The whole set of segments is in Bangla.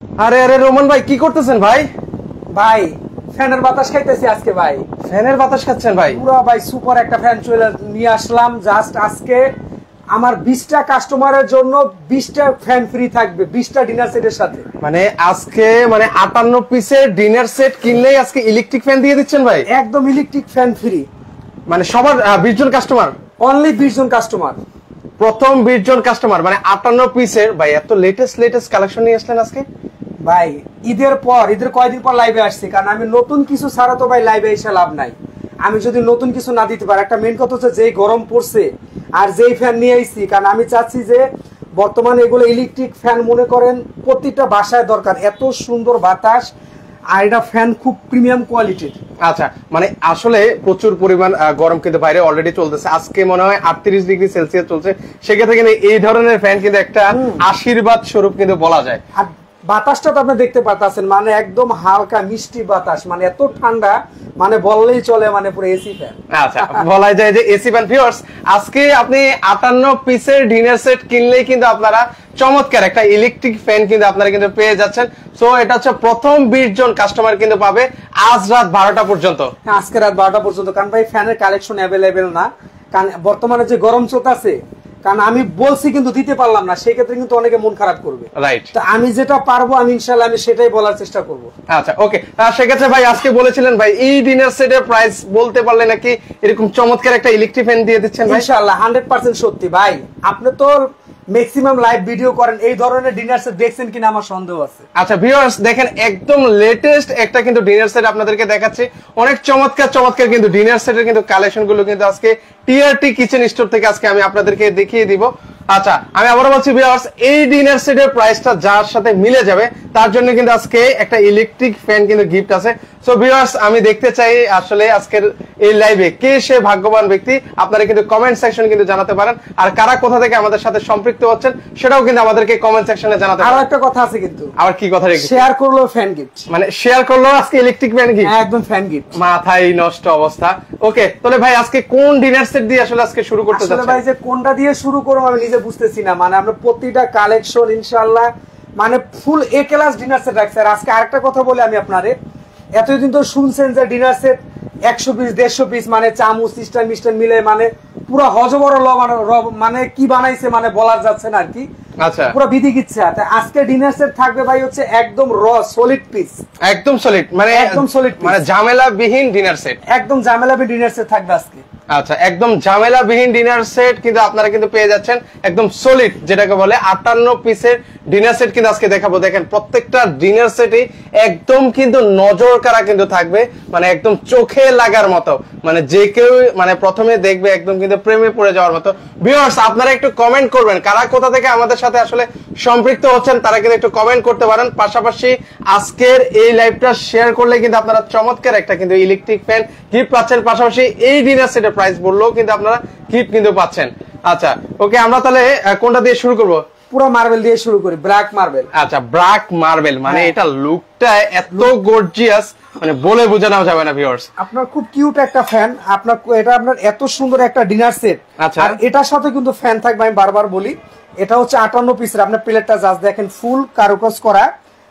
আরে আরে রোমান ভাই কি করতেছেন ভাই? ভাই ফ্যানের বাতাস খাইতেছি আজকে ভাই। ফ্যানের বাতাস খাচ্ছেন ভাই? পুরো ভাই সুপার একটা ফ্যান চলে নিয়ে আসলাম। জাস্ট আজকে আমার 20টা কাস্টমারের জন্য 20টা ফ্যান ফ্রি থাকবে 20টা ডিনার সেটের সাথে। মানে আজকে 58 পিসের ডিনার সেট কিনলেই আজকে ইলেকট্রিক ফ্যান দিয়ে দিচ্ছেন ভাই? একদম ইলেকট্রিক ফ্যান ফ্রি। মানে সবার 20 জন কাস্টমার? অনলি 20 জন কাস্টমার। প্রথম 20 জন কাস্টমার মানে 58 পিসের। ভাই এত লেটেস্ট কালেকশন নিয়ে আসলেন আজকে ভাই? ঈদের কয়দিন পর লাইভে আসছি, কারণ আমি নতুন কিছু ছাড়া তো ভাই লাইভে এসে লাভ নাই। আমি যদি নতুন কিছু না দিতে পারি, একটা মেন কথা হচ্ছে যেই গরম পড়ছে আর যেই ফ্যান নিয়ে আইছি, কারণ আমি চাচ্ছি যে বর্তমানে এগুলো ইলেকট্রিক ফ্যান মনে করেন প্রতিটা বাসায় দরকার, এত সুন্দর বাতাস আর এটা ফ্যান খুব প্রিমিয়াম কোয়ালিটির। আচ্ছা, মানে আসলে প্রচুর পরিমাণ গরম কিন্তু বাইরে অলরেডি চলতেছে। আজকে মনে হয় 38 ডিগ্রি সেলসিয়াস চলছে। সেক্ষেত্রে কিন্তু এই ধরনের ফ্যান কিন্তু একটা আশীর্বাদ স্বরূপ কিন্তু বলা যায়। আর বাতাসটা তো আপনি দেখতে পাচ্ছেন, মানে একদম হালকা মিষ্টি বাতাস, মানে এত ঠান্ডা, মানে বললেই চলে, মানে পুরো এসি ফ্যান। আচ্ছা, বলা যায় যে এসি ফ্যান। ভিউয়ার্স, আজকে আপনি 58 পিসের ডিনার সেট কিনলেই কিন্তু আপনারা চমৎকার একটা ইলেকট্রিক ফ্যান কিন্তু আপনারা কিন্তু পেয়ে যাচ্ছেন। সো এটা হচ্ছে প্রথম 20 জন কাস্টমার কিন্তু পাবে আজ রাত 12টা পর্যন্ত। আজকে রাত 12টা পর্যন্ত, কারণ ভাই ফ্যানের কালেকশন অ্যাভেলেবেল না, কারণ বর্তমানে যে গরম চলতেছে, কারণ আমি বলছি কিন্তু দিতে পারলাম না, সেই ক্ষেত্রে কিন্তু অনেকে মন খারাপ করবে। রাইট, তো আমি যেটা পারবো আমি ইনশাআল্লাহ আমি সেটাই বলার চেষ্টা করব। আচ্ছা, ওকে। সেক্ষেত্রে ভাই আজকে বলেছিলেন ভাই এই ডিনার সেটের প্রাইস বলতে পারলে নাকি এরকম চমৎকার একটা ইলেকট্রিক ফ্যান দিয়ে দিচ্ছেন ভাই? ইনশাআল্লাহ 100% সত্যি ভাই। আপনি তো ম্যাক্সিমাম লাইভ ভিডিও করেন, এই ধরনের ডিনার সেট দেখছেন কিনা আমার সন্দেহ আছে। আচ্ছা ভিউয়ার্স, দেখেন একদম লেটেস্ট একটা কিন্তু ডিনার সেট আপনাদেরকে দেখাচ্ছি। অনেক চমৎকার কিন্তু ডিনার সেটের কিন্তু কালেকশন গুলো কিন্তু আজকে টিআরটি কিচেন স্টোর থেকে আজকে আমি আপনাদেরকে দেখিয়ে দিব। আচ্ছা, আমি আবারও বলছি ভিউয়ার্স, এই ডিনার সেটের প্রাইসটা যার সাথে মিলে যাবে তার জন্য কিন্তু আজকে একটা ইলেকট্রিক ফ্যান কিন্তু গিফট আছে। সো ভিউয়ার্স, আমি দেখতে চাই আসলে আজকের এই লাইভে কে সে ভাগ্যবান ব্যক্তি। আপনারা কিন্তু কমেন্ট সেকশনে কিন্তু জানাতে পারেন, আর কারা কোথা থেকে আমাদের সাথে সম্পৃক্ত হচ্ছেন সেটাও কিন্তু আমাদেরকে কমেন্ট সেকশনে জানাতে পারেন। আর একটা কথা আছে কিন্তু। আবার কি কথা রেখেছি? শেয়ার করলো ফ্যান গিফট, মানে শেয়ার করলো আজকে ইলেকট্রিক ফ্যান গিফট। একদম ফ্যান গিফট। মাথায় নষ্ট অবস্থা। ওকে, তাহলে ভাই আজকে কোন ডিনার সেট দিয়ে আসলে আজকে শুরু করতে যাচ্ছেন? আসলে ভাই যে কোনটা দিয়ে শুরু করব আমি নিজে বুঝতেছি না, মানে আমরা প্রতিটা কালেকশন ইনশাআল্লাহ মানে ফুল এ ক্লাস ডিনার সেট রাখছি। আর আজকে আরেকটা কথা বলি আমি আপনারে, এতদিন তো শুনছেন যে ডিনার সেট 100 পিস 150 পিস, মানে চামচ সিস্টেম মিস্টেম মিলে মানে পুরো হজবড় মানে কি বানাইছে মানে বলার যাচ্ছে না আর কি। আচ্ছা, পুরো বিধি কিচ্ছে। আজকে ডিনার সেট থাকবে ভাই হচ্ছে একদম র সলিড পিস, একদম সলিড, মানে একদম সলিড, মানে ঝামেলাবিহীন ডিনার সেট। একদম ঝামেলাবিহীন ডিনার সেট থাকবে আজকে। আচ্ছা, একদম ঝামেলাবিহীন ডিনার সেট কিন্তু আপনারা কিন্তু পেয়ে যাচ্ছেন একদম সলিড, যেটাকে বলে 58 পিসের ডিনার সেট কিন্তু আজকে দেখাবো। দেখেন প্রত্যেকটা ডিনার সেটই একদম কিন্তু নজর কাড়া কিন্তু থাকবে, মানে একদম চোখে লাগার মতো, মানে যে কেউ মানে প্রথমে দেখবে একদম কিন্তু প্রেমে পড়ে যাওয়ার মতো। ভিউয়ার্স, আপনারা একটু কমেন্ট করবেন কারা কোথা থেকে আমাদের সাথে আসলে সম্পৃক্ত হচ্ছেন, তারা কিন্তু একটু কমেন্ট করতে পারেন। পাশাপাশি আজকের এই লাইভটা শেয়ার করলে কিন্তু আপনারা চমৎকার একটা কিন্তু ইলেকট্রিক ফ্যান গিফট পাচ্ছেন। পাশাপাশি এই ডিনার সেটের প্রাইস বললেও কিন্তু আপনারা গিফট কিন্তু পাচ্ছেন। আচ্ছা, ওকে, আমরা তাহলে কোনটা দিয়ে শুরু করব? পুরো মার্বেল দিয়ে শুরু করি, ব্ল্যাক মার্বেল। আচ্ছা, ব্ল্যাক মার্বেল, মানে এটা লুকটা এত গর্জিয়াস, মানে বলে বোঝানো যাবে না ভিউয়ার্স। আপনার খুব কিউট একটা ফ্যান, আপনার এটা আপনার এত সুন্দর একটা ডিনার সেট। আচ্ছা, আর এটার সাথে কিন্তু ফ্যান থাকবে, আমি বারবার বলি এটা হচ্ছে 58 পিসের। আপনার প্লেটটা জাস্ট দেখেন ফুল কারুকাজ করা।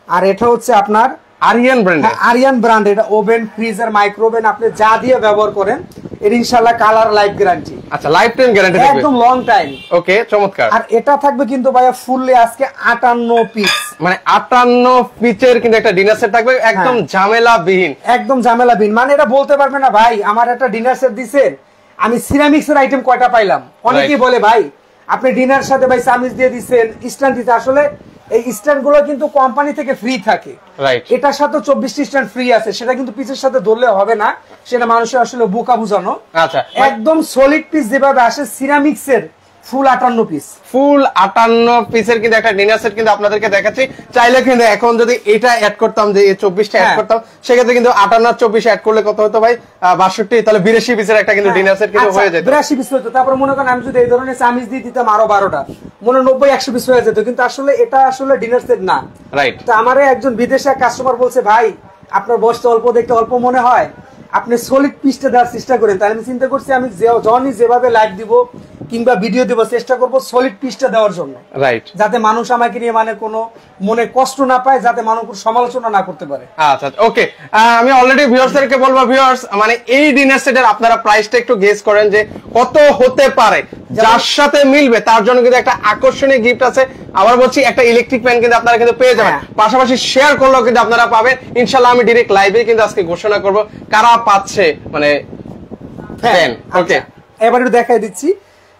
আর এটা হচ্ছে আপনার আরিয়ান ব্র্যান্ড। আরিয়ান ব্র্যান্ড। এটা ওভেন, ফ্রিজার, মাইক্রোওভেন আপনি যা দিয়ে ব্যবহার করেন এর ইনশাআল্লাহ কালার লাইফ গ্যারান্টি। আচ্ছা, লাইফ টাইম গ্যারান্টি থাকবে, একদম লং টাইম। ওকে, চমৎকার। আর এটা থাকবে কিন্তু ভাইয়া ফুললি আজকে 58 পিস, মানে 58 পিসের কিন্তু একটা ডিনার সেট থাকবে একদম ঝামেলাবিহীন। একদম ঝামেলাবিহীন, মানে এটা বলতে পারবে না ভাই আমার একটা ডিনার সেট দিছেন আমি সিরামিক্স এর আইটেম কয়টা পাইলাম। অনেকেই বলে ভাই আপনি ডিনার সাথে ভাই চামিচ দিয়ে দিচ্ছেন, স্ট্যান্ড দিতে। আসলে এই স্ট্যান্ড গুলো কিন্তু কোম্পানি থেকে ফ্রি থাকে। এটার সাথে 24টি স্ট্যান্ড ফ্রি আছে, সেটা কিন্তু পিসের সাথে ধরলে হবে না, সেটা মানুষের আসলে বোকা বুঝানো। আচ্ছা, একদম সলিড পিস যেভাবে আসে সিরামিক্স এর ফুল 58 পিস, ফুল 58 পিসের কিন্তু একটা ডিনার সেট কিন্তু আপনাদেরকে দেখাচ্ছি। চাইলে কিন্তু এখন যদি এটা অ্যাড করতাম, যে 24টা অ্যাড করতাম, সেক্ষেত্রে কিন্তু 58 আর 24 অ্যাড করলে কত হতো ভাই? 62, তাহলে 82 পিসের একটা কিন্তু ডিনার সেট কিন্তু হয়ে যেত। 82 পিস হতো। তারপর মনে করেন আমি যদি এই ধরনের চামিচ দিয়ে দিতাম আরো 12টা, মনে 90-100 পিস হয়ে যেত। কিন্তু আসলে এটা আসলে ডিনার সেট না। রাইট। তো আমারে একজন বিদেশে কাস্টমার বলছে ভাই আপনার বয়সটা অল্প, দেখতে অল্প মনে হয়, আপনি সলিড পিসটা দেওয়ার চেষ্টা করেন। তাই আমি চিন্তা করছি আমি যখনই যেভাবে লাইভ দিব কিংবা ভিডিও দেব, চেষ্টা করব সলিড পিসটা দেওয়ার জন্য, রাইট, যাতে মানুষ আমাকে নিয়ে মানে কোনো মনে কষ্ট না পায়, যাতে মানুষ সমালোচনা না করতে পারে। আচ্ছা ওকে, আমি অলরেডি ভিউয়ার্সদেরকে বলবো, ভিউয়ার্স মানে এই ডিনার সেটের আপনারা প্রাইসটা একটু গেস করেন যে কত হতে পারে, যার সাথে মিলবে তার জন্য কিন্তু একটা আকর্ষণীয় গিফট আছে। আবার বলছি, একটা ইলেকট্রিক ফ্যান কিন্তু আপনারা কিন্তু পেয়ে যাবেন, পাশাপাশি শেয়ার করলেও কিন্তু আপনারা পাবেন ইনশাআল্লাহ। আমি ডাইরেক্ট লাইভে কিন্তু আজকে ঘোষণা করব কারা পাচ্ছে মানে ফ্যান। ওকে, এবার একটু দেখাই দিচ্ছি,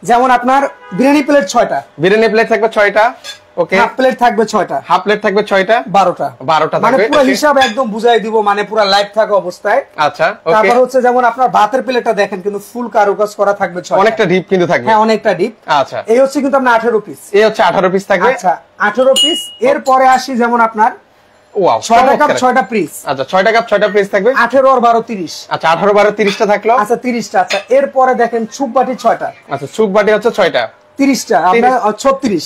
যেমন আপনার বিরিয়ানি প্লেট 6টা, বিরিয়ানি প্লেট থাকবে 6টা, ওকে, হাফ প্লেট থাকবে 6টা, হাফ প্লেট থাকবে 6টা, 12টা মানে থাকবে, পুরো হিসাব একদম বুঝাই দিব, মানে পুরো লাইভ থাকা অবস্থায়। আচ্ছা ওকে, তারপর হচ্ছে যেমন আপনার ভাতের প্লেটটা দেখেন কিন্তু ফুল কারুকাজ করা থাকবে 6টা, অনেকটা ডিপ কিন্তু থাকবে, হ্যাঁ অনেকটা ডিপ। আচ্ছা, এই হচ্ছে কিন্তু আপনার 18 পিস, এই হচ্ছে 18 পিস থাকবে। আচ্ছা 18 পিস। এরপরে আসি যেমন আপনার ওয়াও, 6টা কাপ 6টা পিস, আচ্ছা 6টা কাপ 6টা পিস থাকবে, 18 আর 12 30, আচ্ছা 18 12 30টা থাকলো, আচ্ছা 30টা। আচ্ছা এরপরে দেখেন সুপ বাটি 6টা, আচ্ছা সুপ বাটি হচ্ছে 6টা, 30টা আপনার 36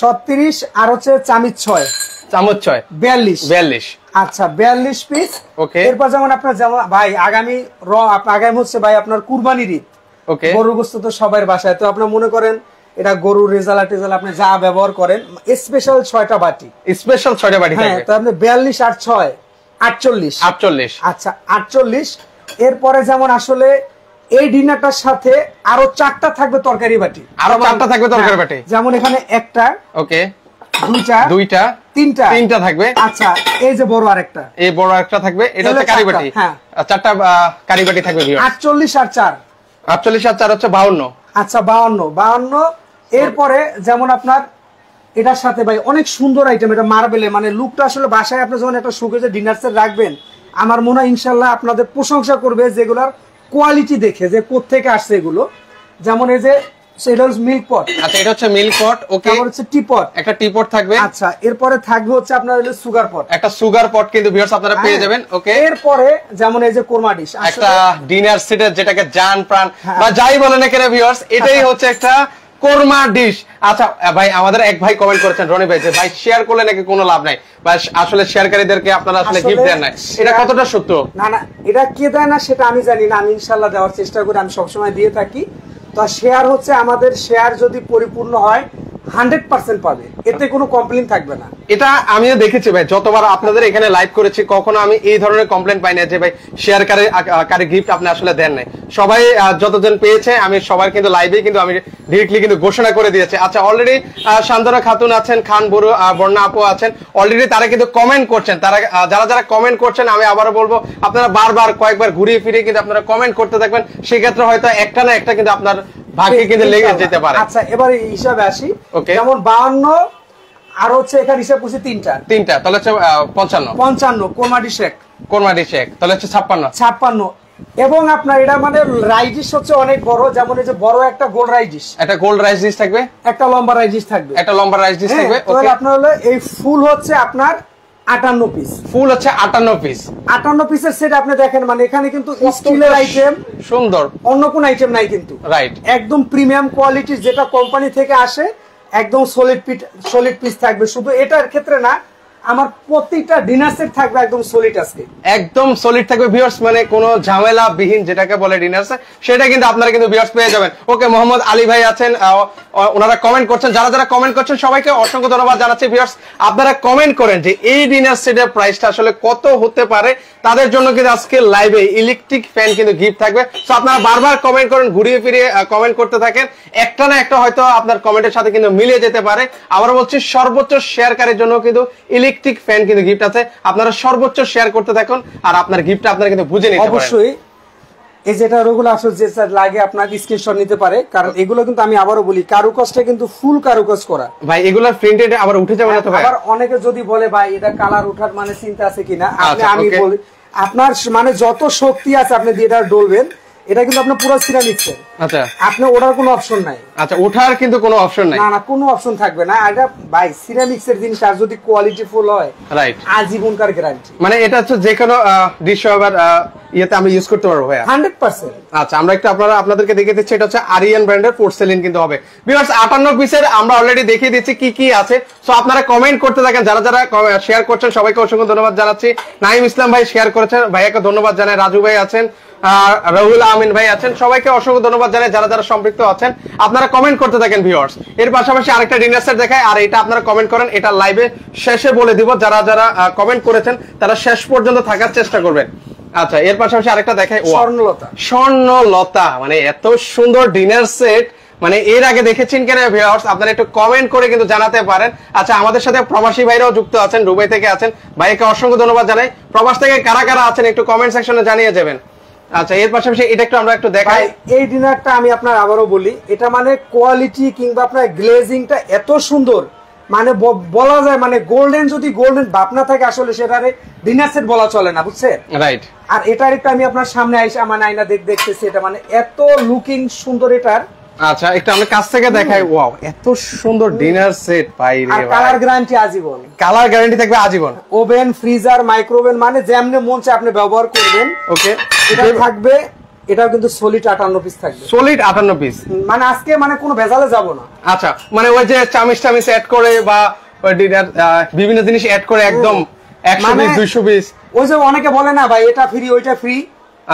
36, আর হচ্ছে চামচ 6, চামচ 6 42। আচ্ছা 42 পিস, ওকে। এরপর যেমন আপনার যেমন ভাই আগামী আগামী হচ্ছে ভাই আপনার কুরবানির ঈদ, ওকে, গরু গোস্ত তো সবার বাসায়, তো আপনার মনে করেন এটা গরুর রেজালা টেজালা আপনি যা ব্যবহার করেন, স্পেশাল 6টা বাটি, স্পেশাল 6টা বাটি হ্যাঁ, থাকবে, তো আপনি 42 আর 6 48। আচ্ছা 48। এরপরে যেমন আসলে এই ডিনারটার সাথে আরো 4টা থাকবে তরকারি বাটি, আরো 4টা থাকবে তরকারি বাটি, যেমন এখানে একটা, ওকে, দুইটা, তিনটা থাকবে। আচ্ছা এই যে বড় আরেকটা, এই বড় একটা থাকবে, এটা হচ্ছে কারি বাটি, হ্যাঁ 4টা কারি বাটি থাকবে। 48 আর 4, 48 আর 4 হচ্ছে 52। আচ্ছা 52। এরপরে যেমন আপনার এটার সাথে ভাই অনেক সুন্দর আইটেম, এটা মার্বেলে, মানে লুকটা আসলে বাসায় আপনি যখন একটা শোকেজে ডিনার সেট রাখবেন, আমার মনে হয় ইনশাল্লাহ আপনাদের প্রশংসা করবে, যেগুলোর কোয়ালিটি দেখে যে কোত্থেকে আসছে এগুলো। যেমন এই যে সেটা হচ্ছে মিল্ক পট, আচ্ছা এটা হচ্ছে মিল্ক পট, ওকে, তারপর হচ্ছে টি পট, একটা টি পট থাকবে। আচ্ছা এরপরে থাকবে হচ্ছে আপনার হলো সুগার পট, একটা সুগার পট কিন্তু ভিউয়ার্স আপনারা পেয়ে যাবেন, ওকে। এরপরে যেমন এই যে কোরমা ডিশ, একটা ডিনার সেটের যেটাকে জান প্রাণ বা যাই বলেন না কেন ভিউয়ার্স, এটাই হচ্ছে একটা কোরমা ডিশ। আচ্ছা ভাই, আমাদের এক ভাই কমেন্ট করেছেন, রনি ভাই, যে ভাই শেয়ার করলে নাকি কোনো লাভ নাই, বা আসলে শেয়ারকারীদেরকে আপনারা আসলে গিফট দেন না, এটা কতটা সত্য? না না, এটা কে দেয় না সেটা আমি জানি না, আমি ইনশাআল্লাহ দেওয়ার চেষ্টা করি, আমি সবসময় দিয়ে থাকি। তো শেয়ার হচ্ছে আমাদের শেয়ার যদি পরিপূর্ণ হয় 100% পাবে, এতে কোনো কমপ্লেইন থাকবে না। এটা আমিও দেখেছি ভাই, যতবার আপনাদের এখানে লাইভ করেছি কখনো আমি এই ধরনের কমপ্লেইন পাই না যে ভাই শেয়ারকারী গিফট আপনি আসলে দেন নাই। সবাই যতজন পেয়েছে আমি সবার কিন্তু লাইভে কিন্তু আমি ডিরেক্টলি কিন্তু ঘোষণা করে দিয়েছি। আচ্ছা অলরেডি শান্তনা খাতুন আছেন, খান বর্ণা আপু আছেন, অলরেডি তারা কিন্তু কমেন্ট করছেন। তারা যারা কমেন্ট করছেন, আমি আবারও বলবো আপনারা বারবার কয়েকবার ঘুরিয়ে ফিরে কিন্তু আপনারা কমেন্ট করতে থাকবেন, সেক্ষেত্রে হয়তো একটা না একটা কিন্তু আপনার ভাগ্যে কিন্তু লেগে যেতে পারে। আচ্ছা এবার হিসাবে আসি, যেমন 52 আর হচ্ছে এখানে হিসাব করছি তিনটা, তাহলে হচ্ছে 55 কোরমা ডিশ এক, তাহলে হচ্ছে 56। এবং আপনার এটা মানে রাইস ডিশ হচ্ছে অনেক বড়, যেমন এই যে বড় একটা গোল্ড রাইস ডিশ, একটা গোল্ড রাইস ডিশ থাকবে, একটা লম্বা রাইস ডিশ থাকবে, তাহলে আপনার হলো এই ফুল হচ্ছে আপনার 58 পিস, ফুল হচ্ছে 58 পিস, 58 পিসের সেট আপনি দেখেন, মানে এখানে কিন্তু স্টিলের আইটেম সুন্দর, অন্য কোন আইটেম নাই কিন্তু, রাইট, একদম প্রিমিয়াম কোয়ালিটির, যেটা কোম্পানি থেকে আসে, একদম সলিড পিস থাকবে। শুধু এটার ক্ষেত্রে না, আমার প্রত্যেকটা ডিনার সেট থাকবে একদম সলিড, আজকে একদম সলিড থাকবে ভিউয়ার্স, মানে কোনো ঝামেলা বিহীন যেটাকে বলে ডিনার সেট, সেটা কিন্তু আপনারা কিন্তু ভিউয়ার্স পেয়ে যাবেন। ওকে, মোহাম্মদ আলী ভাই আছেন, ওনারা কমেন্ট করছেন, যারা কমেন্ট করছেন সবাইকে অসংখ্য ধন্যবাদ জানাচ্ছি। ভিউয়ার্স আপনারা কমেন্ট করেন যে এই ডিনার সেটের প্রাইসটা আসলে কত হতে পারে, তাদের জন্য কিন্তু আজকে লাইভে ইলেকট্রিক ফ্যান কিন্তু গিফট থাকবে। তো আপনারা বারবার কমেন্ট করেন, ঘুরিয়ে ফিরিয়ে কমেন্ট করতে থাকেন, একটা না একটা হয়তো আপনার কমেন্টের সাথে কিন্তু মিলে যেতে পারে। আবার বলছি, সর্বোচ্চ শেয়ারকারীর জন্য কিন্তু ইলেকট্রিক ফ্যান কিন্তু গিফট আছে, আপনারা সর্বোচ্চ শেয়ার করতে থাকুন, আর আপনার গিফটটা আপনারা কিন্তু বুঝে নিতে পারেন। অবশ্যই এই যেটা ওগুলো আসলে যে লাগে আপনার স্ক্রিনশট নিতে পারে, কারণ এগুলো কিন্তু আমি আবারও বলি কারুকাজটা কিন্তু ফুল কারুকাজ করা ভাই, এগুলো প্রিন্টেড আবার উঠে যাবে না তো ভাই? আবার অনেকে যদি বলে ভাই এটা কালার ওঠার মানে চিন্তা আছে কিনা, আমি বলি আপনার মানে যত শক্তি আছে আপনি দিয়ে এটা ডলবেন, এটা কিন্তু আপনার পুরো সিরামিক্সের, আচ্ছা আপনি ওঠার কোনো অপশন নাই, আচ্ছা ওঠার কিন্তু কোনো অপশন নাই, না কোনো অপশন থাকবে না। এটা ভাই সিরামিক্সের জিনিস, আর যদি কোয়ালিটি ফুল হয়, রাইট, আজীবনকার গ্যারান্টি। মানে এটা হচ্ছে যে কোনো ডিশ ওভার ইয়েতে আমি ইউজ করতে পারবো ভাইয়া? 100%। আচ্ছা, আমরা একটু আপনাদেরকে দেখিয়ে দিচ্ছি, এটা হচ্ছে আরিয়ান ব্র্যান্ডের পোর্সেলিন কিন্তু হবে ভিউয়ার্স। 58 পিসের আমরা অলরেডি দেখিয়ে দিচ্ছি কি কি আছে। সো আপনারা কমেন্ট করতে থাকেন, যারা যারা শেয়ার করছেন সবাইকে অসংখ্য ধন্যবাদ জানাচ্ছি। নাইম ইসলাম ভাই শেয়ার করেছেন, ভাইয়াকে ধন্যবাদ জানাই। রাজু ভাই আছেন, রাহুল আমিন ভাই আছেন, সবাইকে অসংখ্য ধন্যবাদ জানাই যারা যারা সম্পৃক্ত আছেন। আপনারা কমেন্ট করতে থাকেন ভিউয়ার্স। এর পাশাপাশি আরেকটা ডিনার সেট দেখায়, আর এটা আপনারা কমেন্ট করেন, এটা লাইভে শেষে বলে দিব। যারা যারা কমেন্ট করেছেন তারা শেষ পর্যন্ত থাকার চেষ্টা করবেন। আচ্ছা, এর পাশাপাশি আরেকটা দেখাই, স্বর্ণলতা। স্বর্ণলতা, মানে এত সুন্দর ডিনার সেট মানে এর আগে দেখেছেন কিনা ভিউয়ার্স, আপনারা একটু কমেন্ট করে কিন্তু জানাতে পারেন। আচ্ছা, আমাদের সাথে প্রবাসী ভাইরাও যুক্ত আছেন, দুবাই থেকে আছেন, ভাইকে অসংখ্য ধন্যবাদ জানাই। প্রবাস থেকে কারা কারা আছেন একটু কমেন্ট সেকশনে জানিয়ে যাবেন। আচ্ছা, এর পাশাপাশি এটা একটু আমরা একটু দেখাই। এই ডিনারটা আমি আপনার আবারও বলি, এটা মানে কোয়ালিটি কিংবা আপনার গ্লেজিংটা এত সুন্দর, মানে বলা যায় মানে গোল্ডেন, যদি গোল্ডেন ভাব না থাকে আসলে সেটারে ডিনার সেট বলা চলে না, বুঝছেন? রাইট। আর এটার একটা আমি আপনার সামনে আইসা মানে আয়না দেখতেছি, এটা মানে এত লুকিং সুন্দর এটার। আচ্ছা, একটু আমরা কাছ থেকে দেখাই। ওয়াও, এত সুন্দর ডিনার সেট ভাই রে। আর কালার গ্যারান্টি আজীবন। কালার গ্যারান্টি থাকবে আজীবন। ওভেন, ফ্রিজার, মাইক্রোওভেন মানে যেমনে মন চায় আপনি ব্যবহার করবেন। ওকে, এটা থাকবে, এটাও কিন্তু সলিড 58 পিস থাকবে। সলিড 58 পিস, মানে আজকে মানে কোনো ভেজালে যাব না। আচ্ছা, মানে ওই যে চামিচ অ্যাড করে বা ওই ডিনার বিভিন্ন জিনিস অ্যাড করে একদম 100 পিস 200 পিস। ওই যে অনেকে বলে না ভাই এটা ফ্রি ওইটা ফ্রি।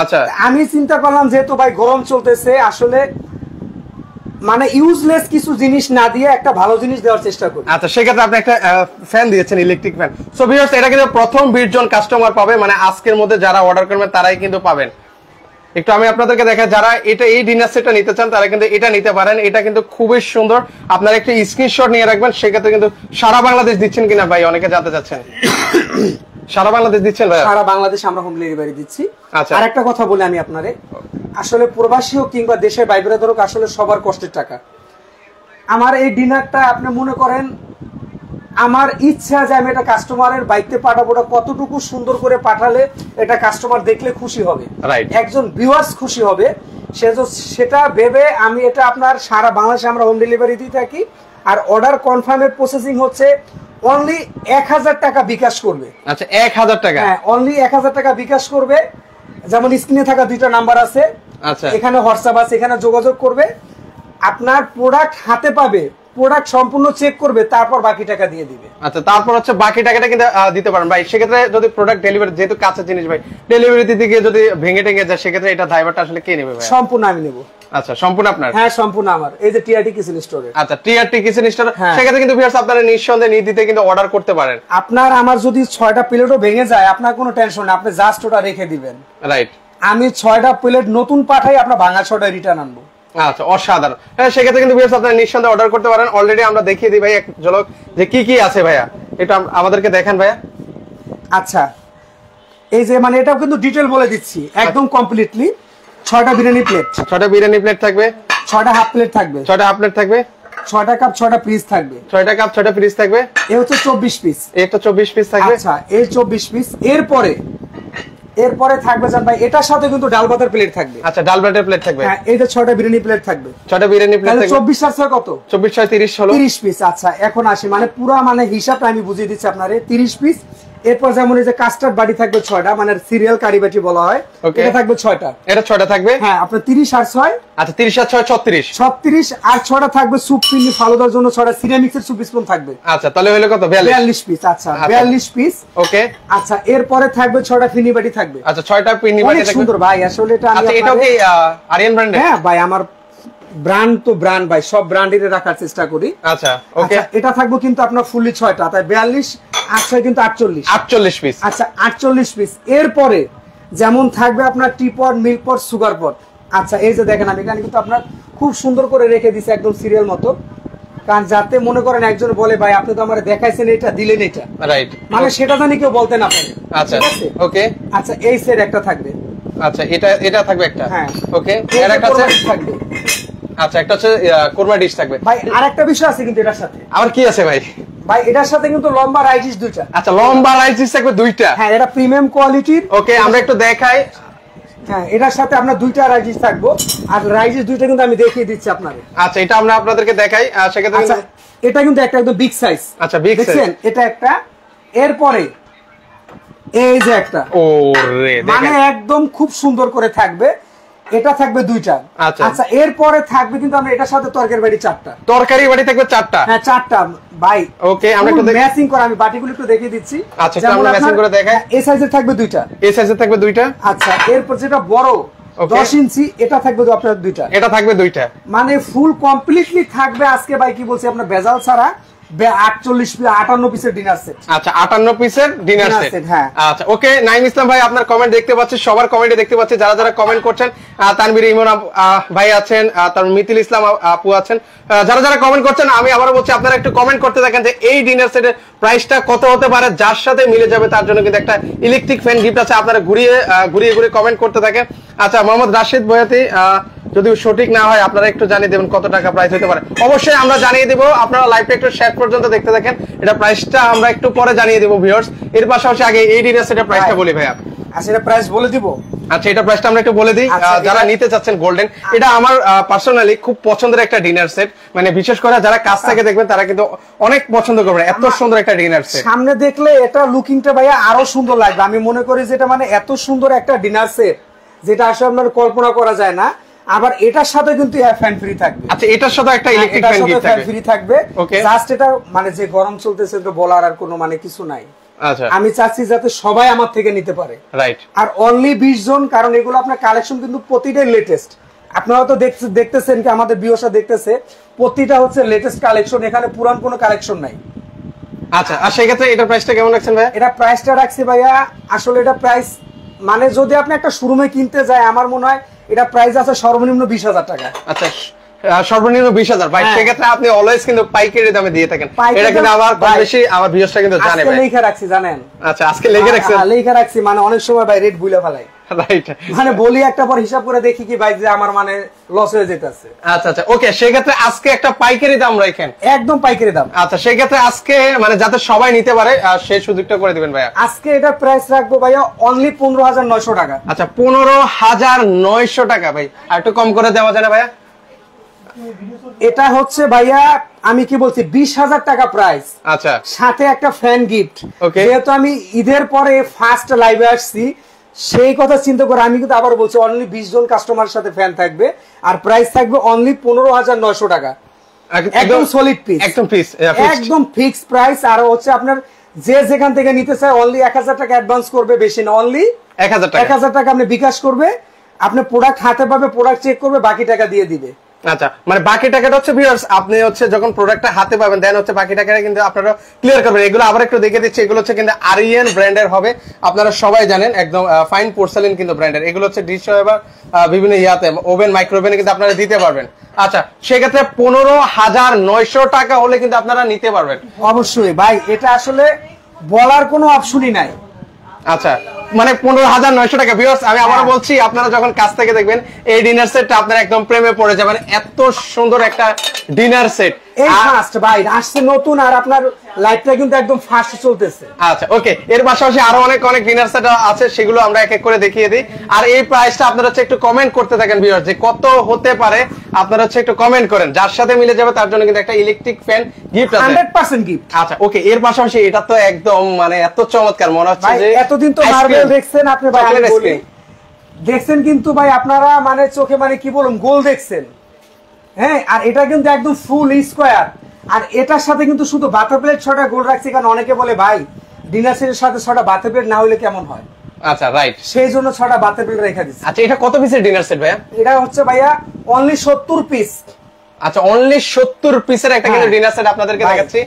আচ্ছা, আমি চিন্তা করলাম যেহেতু ভাই গরম চলতেছে, আসলে মানে ইউজলেস কিছু জিনিস না দিয়ে একটা ভালো জিনিস দেওয়ার চেষ্টা করি। আচ্ছা, সেক্ষেত্রে আপনি একটা ফ্যান দিয়েছেন, ইলেকট্রিক ফ্যান। সো ভিউয়ার্স, এটা কিন্তু প্রথম 20 জন কাস্টমার পাবে, মানে আজকের মধ্যে যারা অর্ডার করবেন তারাই কিন্তু পাবেন। একটু আমি আপনাদেরকে দেখাই, যারা এটা এই ডিনার সেটটা নিতে চান তারা কিন্তু এটা নিতে পারেন। এটা কিন্তু খুবই সুন্দর, আপনারা একটা স্ক্রিনশট নিয়ে রাখবেন। সেক্ষেত্রে কিন্তু সারা বাংলাদেশ দিচ্ছেন কিনা ভাই অনেকে জানতে চাচ্ছেন। সারা বাংলাদেশ দিচ্ছেন ভাই? সারা বাংলাদেশ আমরা হোম ডেলিভারি দিচ্ছি। আচ্ছা, আর একটা কথা বলি আমি আপনারে, আসলে প্রবাসী হোক কিংবা দেশের বাইরে হোক, আসলে সবার কষ্টের টাকা। আমার এই ডিনারটা আপনি মনে করেন আমার ইচ্ছা যে আমি এটা কাস্টমারের বাইকতে পাঠাবো, কতটুকু সুন্দর করে পাঠালে এটা কাস্টমার দেখলে খুশি হবে, একজন ভিউয়ার্স খুশি হবে, সেটা ভেবে আমি এটা আপনার সারা বাংলাদেশে আমরা হোম ডেলিভারি দিয়ে থাকি। আর অর্ডার কনফার্মের প্রসেসিং হচ্ছে অনলি 1000 টাকা বিকাশ করবে। আচ্ছা, 1000 টাকা? হ্যাঁ, অনলি 1000 টাকা বিকাশ করবে। যেমন স্ক্রিনে থাকা 2টা নাম্বার আছে, আচ্ছা, এখানে হোয়াটসঅ্যাপ আছে, এখানে যোগাযোগ করবে, আপনার প্রোডাক্ট হাতে পাবে, প্রোডাক্ট সম্পূর্ণ চেক করবে, তারপর বাকি টাকা দিয়ে দিবে। আচ্ছা, তারপর হচ্ছে বাকি টাকাটা কিন্তু দিতে পারেন ভাই। সেক্ষেত্রে যদি প্রোডাক্ট ডেলিভারি, যেহেতু কাছের জিনিস ভাই, ডেলিভারি দিতে গিয়ে যদি ভেঙে টেঙে যায় সেক্ষেত্রে এটা ড্রাইভারটা আসলে কে নেবে ভাই? সম্পূর্ণ আমি নেব। আচ্ছা, সম্পূর্ণ আপনার? হ্যাঁ, সম্পূর্ণ আমার। এই যে টিআরটি কিচেন স্টোরে। আচ্ছা, টিআরটি কিচেন স্টোর, সেক্ষেত্রে কিন্তু ভিউয়ার্স আপনারা নিঃসন্দেহে নিতে কিন্তু অর্ডার করতে পারেন। আপনার আমার যদি 6টা প্লেটও ভেঙে যায় আপনার কোনো টেনশন নেই, আপনি জাস্ট ওটা রেখে দিবেন। রাইট। আমি 6টা প্লেট নতুন পাঠাই, আপনার ভাঙা 6টা রিটার্ন আনবো। আচ্ছা, অসাধারণ। হ্যাঁ, সেক্ষেত্রে কিন্তু ভিউয়ার্স আপনারা নিঃসন্দেহে অর্ডার করতে পারেন। অলরেডি আমরা দেখিয়ে দিই ভাই এক ঝলক যে কি কি আছে ভাইয়া, এটা আমাদেরকে দেখেন ভাইয়া। আচ্ছা, এই যে মানে এটাও কিন্তু ডিটেইল বলে দিচ্ছি একদম কমপ্লিটলি। 6টা বিরিয়ানি প্লেট, 6টা বিরিয়ানি প্লেট থাকবে, 6টা হাফ প্লেট থাকবে, 6টা হাফ প্লেট থাকবে, 6টা কাপ 6টা পিস থাকবে, 6টা কাপ 6টা পিস থাকবে। এই হচ্ছে 24 পিস, এটা 24 পিস থাকবে। আচ্ছা, এই 24 পিস। এরপরে থাকবে জান ভাই, এটার সাথে কিন্তু ডাল ভাতের প্লেট থাকবে। আচ্ছা, ডাল ভাতের প্লেট থাকবে। হ্যাঁ, এই যে 6টা বিরিয়ানি প্লেট থাকবে, 6টা বিরিয়ানি প্লেট থাকবে। 24 আর 6 কত? 24 6 30 হলো 30 পিস। আচ্ছা, এখন আসি মানে পুরো মানে হিসাবটা আমি বুঝিয়ে দিচ্ছি আপনারে। 30 পিস। এরপর যেমন এই যে কাস্টার্ড বাটি থাকবে 6টা, মানে সিরিয়াল কারি বাটি বলা হয়, এটা থাকবে 6টা। এটা 6টা থাকবে। হ্যাঁ, আপনার 30 আর 6। আচ্ছা, 30 আর 6 36। 36 আর 6টা থাকবে সুপ পিন্নি ফালুদার জন্য 6টা সিরামিক্সের সুপ স্পুন থাকবে। আচ্ছা, তাহলে হলো কত? 42 পিস। আচ্ছা, 42 পিস। ওকে। আচ্ছা, এরপরে থাকবে 6টা ফিনি বাটি থাকবে। আচ্ছা, 6টা ফিনি বাটি থাকবে। সুন্দর ভাই, আসলে এটা আমি। আচ্ছা, এটাও কি আরিয়ান ব্র্যান্ডের? হ্যাঁ ভাই, আমার ব্র্যান্ড তো ব্র্যান্ড ভাই, সব ব্র্যান্ডেরই রাখার চেষ্টা করি। আচ্ছা, ওকে। এটা থাকবে কিন্তু আপনার ফুললি 6টা, তাই 42 আর 6 কিন্তু 48 পিস। আচ্ছা, 48 পিস। এরপরে যেমন থাকবে আপনার টি পট, মিল্ক পট, সুগার পট। আচ্ছা, এই যে দেখেন আমি এখানে কিন্তু আপনার খুব সুন্দর করে রেখে দিছি একদম সিরিয়াল মতো, কারণ যাতে মনে করেন একজন বলে ভাই আপনি তো আমারে দেখাইছেন এটা, দিলেন এটা, রাইট, মানে সেটা জানি কেউ বলতে না পারে। আচ্ছা, ওকে। আচ্ছা, এই সেট একটা থাকবে। আচ্ছা, এটা থাকবে একটা। হ্যাঁ, ওকে। এর একটা থাকবে। আচ্ছা, একটা হচ্ছে কোরমা ডিশ থাকবে। ভাই আরেকটা বিষয় আছে কিন্তু এটার সাথে। আবার কি আছে ভাই? ভাই এটার সাথে কিন্তু লম্বা রাইস ডিশ 2টা। আচ্ছা, লম্বা রাইস ডিশ থাকবে 2টা। হ্যাঁ, এটা প্রিমিয়াম কোয়ালিটির। ওকে, আমরা একটু দেখাই। হ্যাঁ, এটার সাথে আপনার 2টা রাইস ডিশ থাকবো, আর রাইস ডিশ 2টা কিন্তু আমি দেখিয়ে দিচ্ছি আপনাদের। আচ্ছা, এটা আমরা আপনাদেরকে দেখাই। সেক্ষেত্রে আচ্ছা, এটা কিন্তু একটা একদম বিগ সাইজ। আচ্ছা, বিগ সাইজ। দেখছেন, এটা একটা। এরপরে এই যে একটা ওরে মানে দেখেন একদম খুব সুন্দর করে থাকবে। এটা থাকবে দুইটা। আচ্ছা এরপরে থাকবে কিন্তু আমরা এটার সাথে তরকারি বাটি চারটা। তরকারি বাটি থাকবে চারটা? হ্যাঁ চারটা ভাই। ওকে আমরা একটু ম্যাচিং করে আমি বাটিগুলো একটু দেখিয়ে দিচ্ছি। আচ্ছা আমরা ম্যাচিং করে দেখাই। এই সাইজের থাকবে দুইটা। এই সাইজের থাকবে দুইটা। আচ্ছা এরপর যেটা বড় 10 ইঞ্চি এটা থাকবে আপনার দুইটা। এটা থাকবে দুইটা মানে ফুল কমপ্লিটলি থাকবে আজকে ভাই কি বলছি আপনার বেজাল ছাড়া 58 পিসের ডিনার সেট। আচ্ছা 58 পিসের ডিনার সেট। হ্যাঁ আচ্ছা ওকে নাইম ইসলাম ভাই আপনার কমেন্ট দেখতে পাচ্ছি, সবার কমেন্টে দেখতে পাচ্ছি, যারা যারা কমেন্ট করছেন তানভীর ইমন ভাই আছেন, তারপর মিথিল ইসলাম আপু আছেন, যারা যারা কমেন্ট করছেন আমি আবারও বলছি আপনারা একটু কমেন্ট করতে থাকেন যে এই ডিনার সেটের প্রাইসটা কত হতে পারে, যার সাথে মিলে যাবে তার জন্য কিন্তু একটা ইলেকট্রিক ফ্যান গিফট আছে। আপনারা ঘুরিয়ে ঘুরিয়ে কমেন্ট করতে থাকেন। আচ্ছা মোহাম্মদ রাশিদ বয়াতি যদি সঠিক না হয় আপনারা একটু জানিয়ে দেবেন কত টাকা প্রাইস হতে পারে। অবশ্যই আমরা জানিয়ে দেব, আপনারা লাইভটা একটু শেষ পর্যন্ত দেখতে থাকেন। এটা প্রাইসটা আমরা একটু পরে জানিয়ে দেব ভিউয়ার্স। এর পাশাপাশি আগে এই ডিনার সেটের প্রাইসটা বলি ভাইয়া। আচ্ছা এটা প্রাইস বলে দিব। আচ্ছা এটা প্রাইসটা আমরা একটু বলে দিই যারা নিতে চাচ্ছেন গোল্ডেন। এটা আমার পার্সোনালি খুব পছন্দের একটা ডিনার সেট, মানে বিশেষ করে যারা কাছ থেকে দেখবেন তারা কিন্তু অনেক পছন্দ করবেন, এত সুন্দর একটা ডিনার সেট। সামনে দেখলে এটা লুকিংটা ভাইয়া আরো সুন্দর লাগবে। আমি মনে করি যে এটা মানে এত সুন্দর একটা ডিনার সেট যেটা আসলে আপনার কল্পনা করা যায় না। আবার এটার সাথে কিন্তু ফ্যান ফ্রি থাকবে। আচ্ছা এটার সাথে একটা ইলেকট্রিক ফ্যান গিফট থাকবে, ফ্রি থাকবে। জাস্ট এটা মানে যে গরম চলতেছে তো বলার আর কোনো মানে কিছু নাই। আচ্ছা আমি চাচ্ছি যাতে সবাই আমার থেকে নিতে পারে। রাইট। আর অনলি 20 জন, কারণ এগুলো আপনার কালেকশন কিন্তু প্রতিটাই লেটেস্ট। আপনারা তো দেখতেছেন কি আমাদের ভিউয়ার্সরা দেখতেছে প্রতিটা হচ্ছে লেটেস্ট কালেকশন, এখানে পুরান কোনো কালেকশন নাই। আচ্ছা আর সেই ক্ষেত্রে এটার প্রাইসটা কেমন রাখছেন ভাইয়া? এটা প্রাইসটা রাখছি ভাইয়া আসলে এটা প্রাইস মানে যদি আপনি একটা শোরুমে কিনতে যায় আমার মনে হয় এটা প্রাইস আছে সর্বনিম্ন 20,000 টাকা। আচ্ছা সর্বনিম্ন 20,000 ভাই। সেক্ষেত্রে আপনি অলওয়েজ কিন্তু পাইকারি দামে দিয়ে থাকেন, এটা কিন্তু আবার কম বেশি আমার ভিউয়ার্সরা কিন্তু জানে ভাই। আজকে লেখা রাখছি জানেন। আচ্ছা আজকে লেখা রাখছেন? লেখা রাখছি মানে অনেক সময় ভাই রেট ভুলে ফেলাই। রাইট মানে বলি একটা পর হিসাব করে দেখি কি ভাই যে আমার মানে লস হয়ে যেতেছে। আচ্ছা আচ্ছা ওকে সেই ক্ষেত্রে আজকে একটা পাইকারি দাম রাখেন, একদম পাইকারি দাম। আচ্ছা সেই ক্ষেত্রে আজকে মানে যাতে সবাই নিতে পারে সেই সুযোগটা করে দিবেন ভাইয়া। আজকে এটা প্রাইস রাখবো ভাইয়া অনলি 15,900 টাকা। আচ্ছা 15,900 টাকা ভাই, আর একটু কম করে দেওয়া যায় না ভাইয়া? এটা হচ্ছে ভাইয়া আমি কি বলছি 20,000 টাকা প্রাইস। আচ্ছা সাথে একটা ফ্যান গিফট। ওকে যেহেতু আমি ঈদের পরে ফার্স্ট লাইভে আসছি সেই কথা চিন্তা করে আমি কিন্তু আবার বলছি অনলি 20 জন কাস্টমারের সাথে ফ্যান থাকবে আর প্রাইস থাকবে অনলি 15,900 টাকা। একদম সলিড পিস, একদম পিস, একদম ফিক্সড প্রাইস। আর হচ্ছে আপনার যে যেখান থেকে নিতে চায় অনলি 1,000 টাকা অ্যাডভান্স করবে, বেশি না, অনলি 1,000 টাকা আপনি বিকাশ করবে। আপনি প্রোডাক্ট হাতে পাবে, প্রোডাক্ট চেক করবে, বাকি টাকা দিয়ে দিবে। আচ্ছা মানে বাকি টাকাটা হচ্ছে ভিউয়ার্স আপনি হচ্ছে যখন প্রোডাক্টটা হাতে পাবেন দেন হচ্ছে বাকি টাকাটা কিন্তু আপনারা ক্লিয়ার করবেন। এগুলো আবার একটু দেখে দিচ্ছি, এগুলো হচ্ছে কিন্তু আরিয়ান ব্র্যান্ডের হবে, আপনারা সবাই জানেন একদম ফাইন পোর্সেলিন কিন্তু ব্র্যান্ডের। এগুলো হচ্ছে ডিশ এবার বিভিন্ন ইয়াতে ওভেন মাইক্রোওভেনে কিন্তু আপনারা দিতে পারবেন। আচ্ছা সেক্ষেত্রে 15,900 টাকা হলে কিন্তু আপনারা নিতে পারবেন। অবশ্যই ভাই এটা আসলে বলার কোনো অপশনই নাই। আচ্ছা মানে 15,900 টাকা। ভিউয়ার্স আমি আবারও বলছি আপনারা যখন কাছ থেকে দেখবেন এই ডিনার সেটটা আপনারা একদম প্রেমে পড়ে যাবেন, এত সুন্দর একটা ডিনার সেট। এই ফার্স্ট ভাই আসছে নতুন আর আপনার লাইভটা কিন্তু একদম ফাস্ট চলতেছে। আচ্ছা ওকে এর পাশাপাশি আরো অনেক ডিনার সেট আছে, সেগুলো আমরা এক এক করে দেখিয়ে দিই। আর এই প্রাইসটা আপনারা হচ্ছে একটু কমেন্ট করতে থাকেন ভিউয়ার্স যে কত হতে পারে, আপনারা হচ্ছে একটু কমেন্ট করেন, যার সাথে মিলে যাবে তার জন্য কিন্তু একটা ইলেকট্রিক ফ্যান গিফট আছে 100% গিফট। আচ্ছা ওকে এর পাশাপাশি এটা তো একদম মানে এত চমৎকার মনে হচ্ছে যে এতদিন তো মার্বেল দেখছেন আপনি ভাই, দেখছেন কিন্তু ভাই আপনারা মানে চোখে মানে কি বলুন গোল দেখছেন। হ্যাঁ আর এটা কিন্তু একদম ফুল স্কয়ার। আর এটার সাথে কিন্তু শুধু বাটার প্লেট 6টা গোল রাখছি, কারণ অনেকে বলে ভাই ডিনার সেটের সাথে 6টা বাটার প্লেট না হলে কেমন হয়। আচ্ছা রাইট সেই জন্য 6টা বাটার প্লেট রেখে দিচ্ছি। আচ্ছা এটা কত পিসের ডিনার সেট ভাইয়া? এটা হচ্ছে ভাইয়া অনলি 70 পিস। আচ্ছা অনলি 70 পিসের একটা কিন্তু ডিনার সেট আপনাদেরকে দেখাচ্ছি।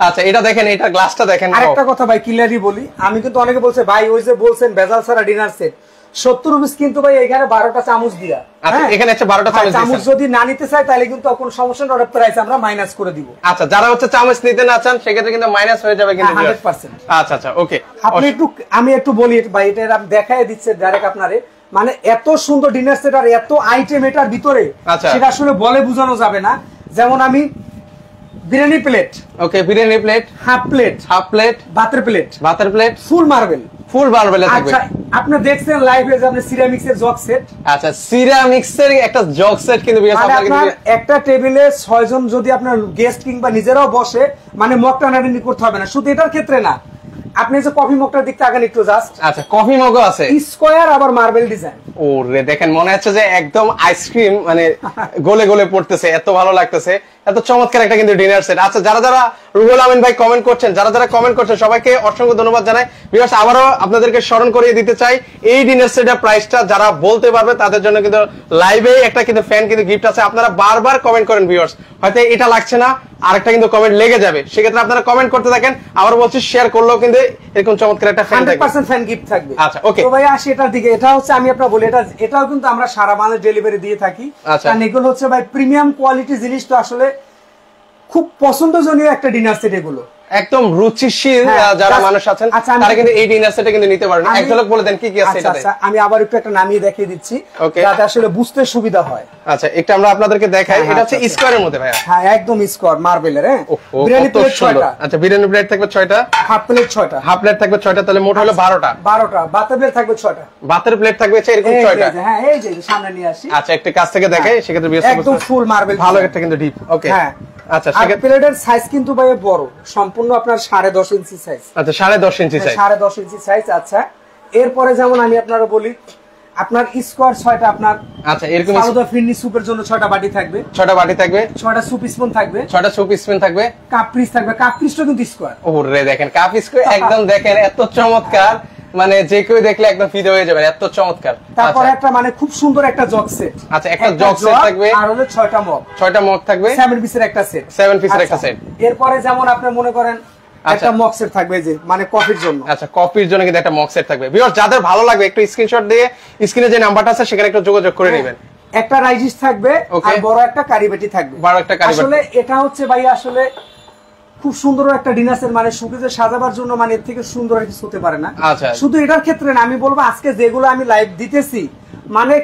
আচ্ছা এটা দেখেন, এটা গ্লাসটা দেখেন। আরেকটা কথা ভাই ক্লিয়ারলি বলি, আমি কিন্তু অনেকে বলছে ভাই ওই যে বলছেন ভেজাল ছাড়া ডিনার সেট 70 পিস, কিন্তু ভাই এখানে 12টা চামচ দিয়া। আচ্ছা এখানে হচ্ছে 12টা চামচ যদি না নিতে চাই তাহলে কিন্তু কোনো সমস্যা না, ওর প্রাইস আমরা মাইনাস করে দিব। আচ্ছা যারা হচ্ছে চামচ নিতে না চান সেক্ষেত্রে কিন্তু মাইনাস হয়ে যাবে কিন্তু 100%। আচ্ছা আচ্ছা ওকে আপনি একটু আমি একটু বলি ভাই, এটা আমি দেখায় দিচ্ছে ডাইরেক্ট আপনারে, মানে এত সুন্দর ডিনার সেট আর এত আইটেম এটার ভিতরে সেটা আসলে বলে বোঝানো যাবে না। যেমন আমি biryani plate, okay biryani plate, half plate, butter plate, full marble থাকবে। আচ্ছা আপনি দেখছেন লাইভে যে আপনি সিরামিক্সের জগ সেট। আচ্ছা সিরামিক্সের একটা জগ সেট কিন্তু আপনার একটা টেবিলে 6 জন যদি আপনার গেস্ট কিংবা নিজেরাও বসে মানে মকটা নাড়ি করতে হবে না। শুধু এটার ক্ষেত্রে না, আপনি যে কফি মগটার দিকটা আগে একটু জাস্ট। আচ্ছা কফি মগও আছে, স্কয়ার আবার মার্বেল ডিজাইন। ওরে দেখেন মনে হচ্ছে যে একদম আইসক্রিম মানে গলে গলে পড়তেছে, এত ভালো লাগতেছে, এত চমৎকার একটা কিন্তু ডিনার সেট। আচ্ছা যারা যারা রুহুল আমিন ভাই কমেন্ট করছেন, যারা যারা কমেন্ট করছেন সবাইকে অসংখ্য ধন্যবাদ জানাই। ভিউয়ার্স আবারও আপনাদেরকে স্মরণ করিয়ে দিতে চাই এই ডিনার সেটের প্রাইসটা যারা বলতে পারবে তাদের জন্য কিন্তু লাইভে একটা কিন্তু ফ্যান কিন্তু গিফট আছে। আপনারা বারবার কমেন্ট করেন ভিউয়ার্স, হয়তো এটা লাগছে না আরেকটা কিন্তু কমেন্ট লেগে যাবে, সেক্ষেত্রে আপনারা কমেন্ট করতে থাকেন। আবার বলছি শেয়ার করলেও কিন্তু এরকম চমৎকার একটা ফ্যান থাকবে, 100% ফ্যান গিফট থাকবে। আচ্ছা ওকে তো ভাই আসি এটার দিকে। এটা হচ্ছে আমি আপনাকে বলি এটাও কিন্তু আমরা সারা বাংলাদেশ ডেলিভারি দিয়ে থাকি। কারণ এগুলো হচ্ছে ভাই প্রিমিয়াম কোয়ালিটি জিনিস, তো আসলে খুব পছন্দজনীয় একটা ডিনার সেট এগুলো, একদম রুচিশীল যারা মানুষ আছেন তারা কিন্তু এই ডিনার সেটে কিন্তু নিতে পারেন। এক ঝলক বলে দেন কি কি আছে এটাতে। আচ্ছা আমি আবার একটু একটা নামিয়ে দেখিয়ে দিচ্ছি যাতে আসলে বুঝতে সুবিধা হয়। আচ্ছা একটা আমরা আপনাদেরকে দেখাই, এটা হচ্ছে স্কয়ারের মধ্যে ভাইয়া। হ্যাঁ একদম স্কয়ার মার্বেলের। হ্যাঁ বিরিয়ানি প্লেট 6টা। আচ্ছা বিরিয়ানি প্লেট থাকবে 6টা, হাফ প্লেট 6টা, হাফ প্লেট থাকবে 6টা, তাহলে মোট হলো 12টা। 12টা বাতের প্লেট থাকবে 6টা, বাতের প্লেট থাকবে এরকম 6টা। হ্যাঁ এই যে সামনে নিয়ে আসি। আচ্ছা একটা কাছ থেকে দেখাই, সেক্ষেত্রে একদম ফুল মার্বেল, ভালো একটা কিন্তু ডিপ। ওকে হ্যাঁ আচ্ছা সেক্ষেত্রে প্লেটের সাইজ কিন্তু ভাই বড়, সম্পূর্ণ আপনার 10.5 ইঞ্চি সাইজ। আচ্ছা 10.5 ইঞ্চি সাইজ, 10.5 ইঞ্চি সাইজ। আচ্ছা এরপরে যেমন আমি আপনারা বলি আপনার স্কয়ার 6টা আপনার। আচ্ছা এরকম সাউদা ফিরনি সুপের জন্য 6টা বাটি থাকবে, 6টা বাটি থাকবে, 6টা সুপ স্পুন থাকবে, 6টা সুপ স্পুন থাকবে, কাপ পিস থাকবে। কাপ পিসটা কিন্তু স্কয়ার। ওরে দেখেন কাপ পিস একদম দেখেন এত চমৎকার, মানে যে কেউ দেখলে একদম ফিদে হয়ে যাবে, এত চমৎকার। তারপরে একটা মানে খুব সুন্দর একটা জগ সেট। আচ্ছা একটা জগ সেট থাকবে, আর হলো 6টা মগ, 6টা মগ থাকবে, 7 পিসের একটা সেট, 7 পিসের একটা সেট। এরপরে যেমন আপনি মনে করেন একটা মগ সেট থাকবে যে মানে কফির জন্য। আচ্ছা কফির জন্য কিন্তু একটা মগ সেট থাকবে। ভিউয়ার্স যাদের ভালো লাগবে একটু স্ক্রিনশট দিয়ে স্ক্রিনে যে নাম্বারটা আছে সেখানে একটু যোগাযোগ করে নেবেন। একটা রাইজিস থাকবে আর বড় একটা কারিবাটি থাকবে, বড় একটা কারিবাটি। আসলে এটা হচ্ছে ভাই আসলে খুব সুন্দর একটা ডিনার সেট, মানে শোকেজে সাজাবার জন্য মানে এর থেকে সুন্দর আর কিছু হতে পারে না। শুধু এটার ক্ষেত্রে না, আমি বলবো আজকে যেগুলো আমি লাইভ দিতেছি মানে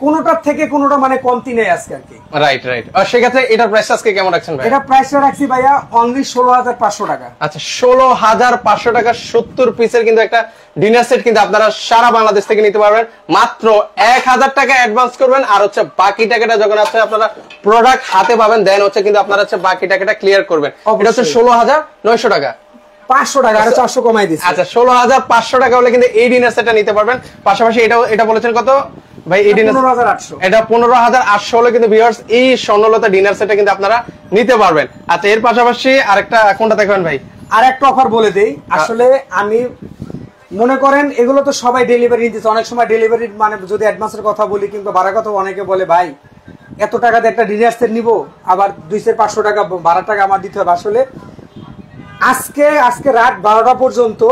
কোনোটার থেকে কোনোটা মানে কমতি নেই আজকে আর কি। Right right. আর সেক্ষেত্রে এটার প্রাইস আজকে কেমন রাখছেন ভাই? এটা প্রাইসটা রাখছি ভাইয়া অনলি 16,500 টাকা। আচ্ছা 16,500 টাকা 70 পিসের কিন্তু একটা ডিনার সেট কিন্তু আপনারা সারা বাংলাদেশ থেকে নিতে পারবেন। মাত্র 1000 টাকা অ্যাডভান্স করবেন, আর হচ্ছে বাকি টাকাটা যখন হচ্ছে আপনারা প্রোডাক্ট হাতে পাবেন দেন হচ্ছে কিন্তু আপনারা হচ্ছে বাকি টাকাটা ক্লিয়ার করবেন। এটা হচ্ছে 16,900 টাকা, 500 টাকা আর 400 কমাই দিচ্ছি। আচ্ছা 16,500 টাকা হলে কিন্তু এই ডিনার সেটটা নিতে পারবেন। পাশাপাশি এটা বলেছেন কত ভাই? এই ডিনার 15,800, এটা 15,800 হলে কিন্তু ভিউয়ার্স এই স্বর্ণলতা ডিনার সেটটা কিন্তু আপনারা নিতে পারবেন। আচ্ছা এর পাশাপাশি আরেকটা কোনটা দেখবেন ভাই? আরেকটা অফার বলে দেই। আসলে আমি মনে করেন এগুলো তো সবাই ডেলিভারি নিতেছে, অনেক সময় ডেলিভারি মানে যদি অ্যাডভান্সের কথা বলি কিংবা ভাড়ার কথা অনেকে বলে ভাই এত টাকা দিয়ে একটা ডিনার সেট নিব আবার 200-500 টাকা ভাড়া টাকা আমার দিতে হবে। আসলে আজকে রাত 12টা পর্যন্ত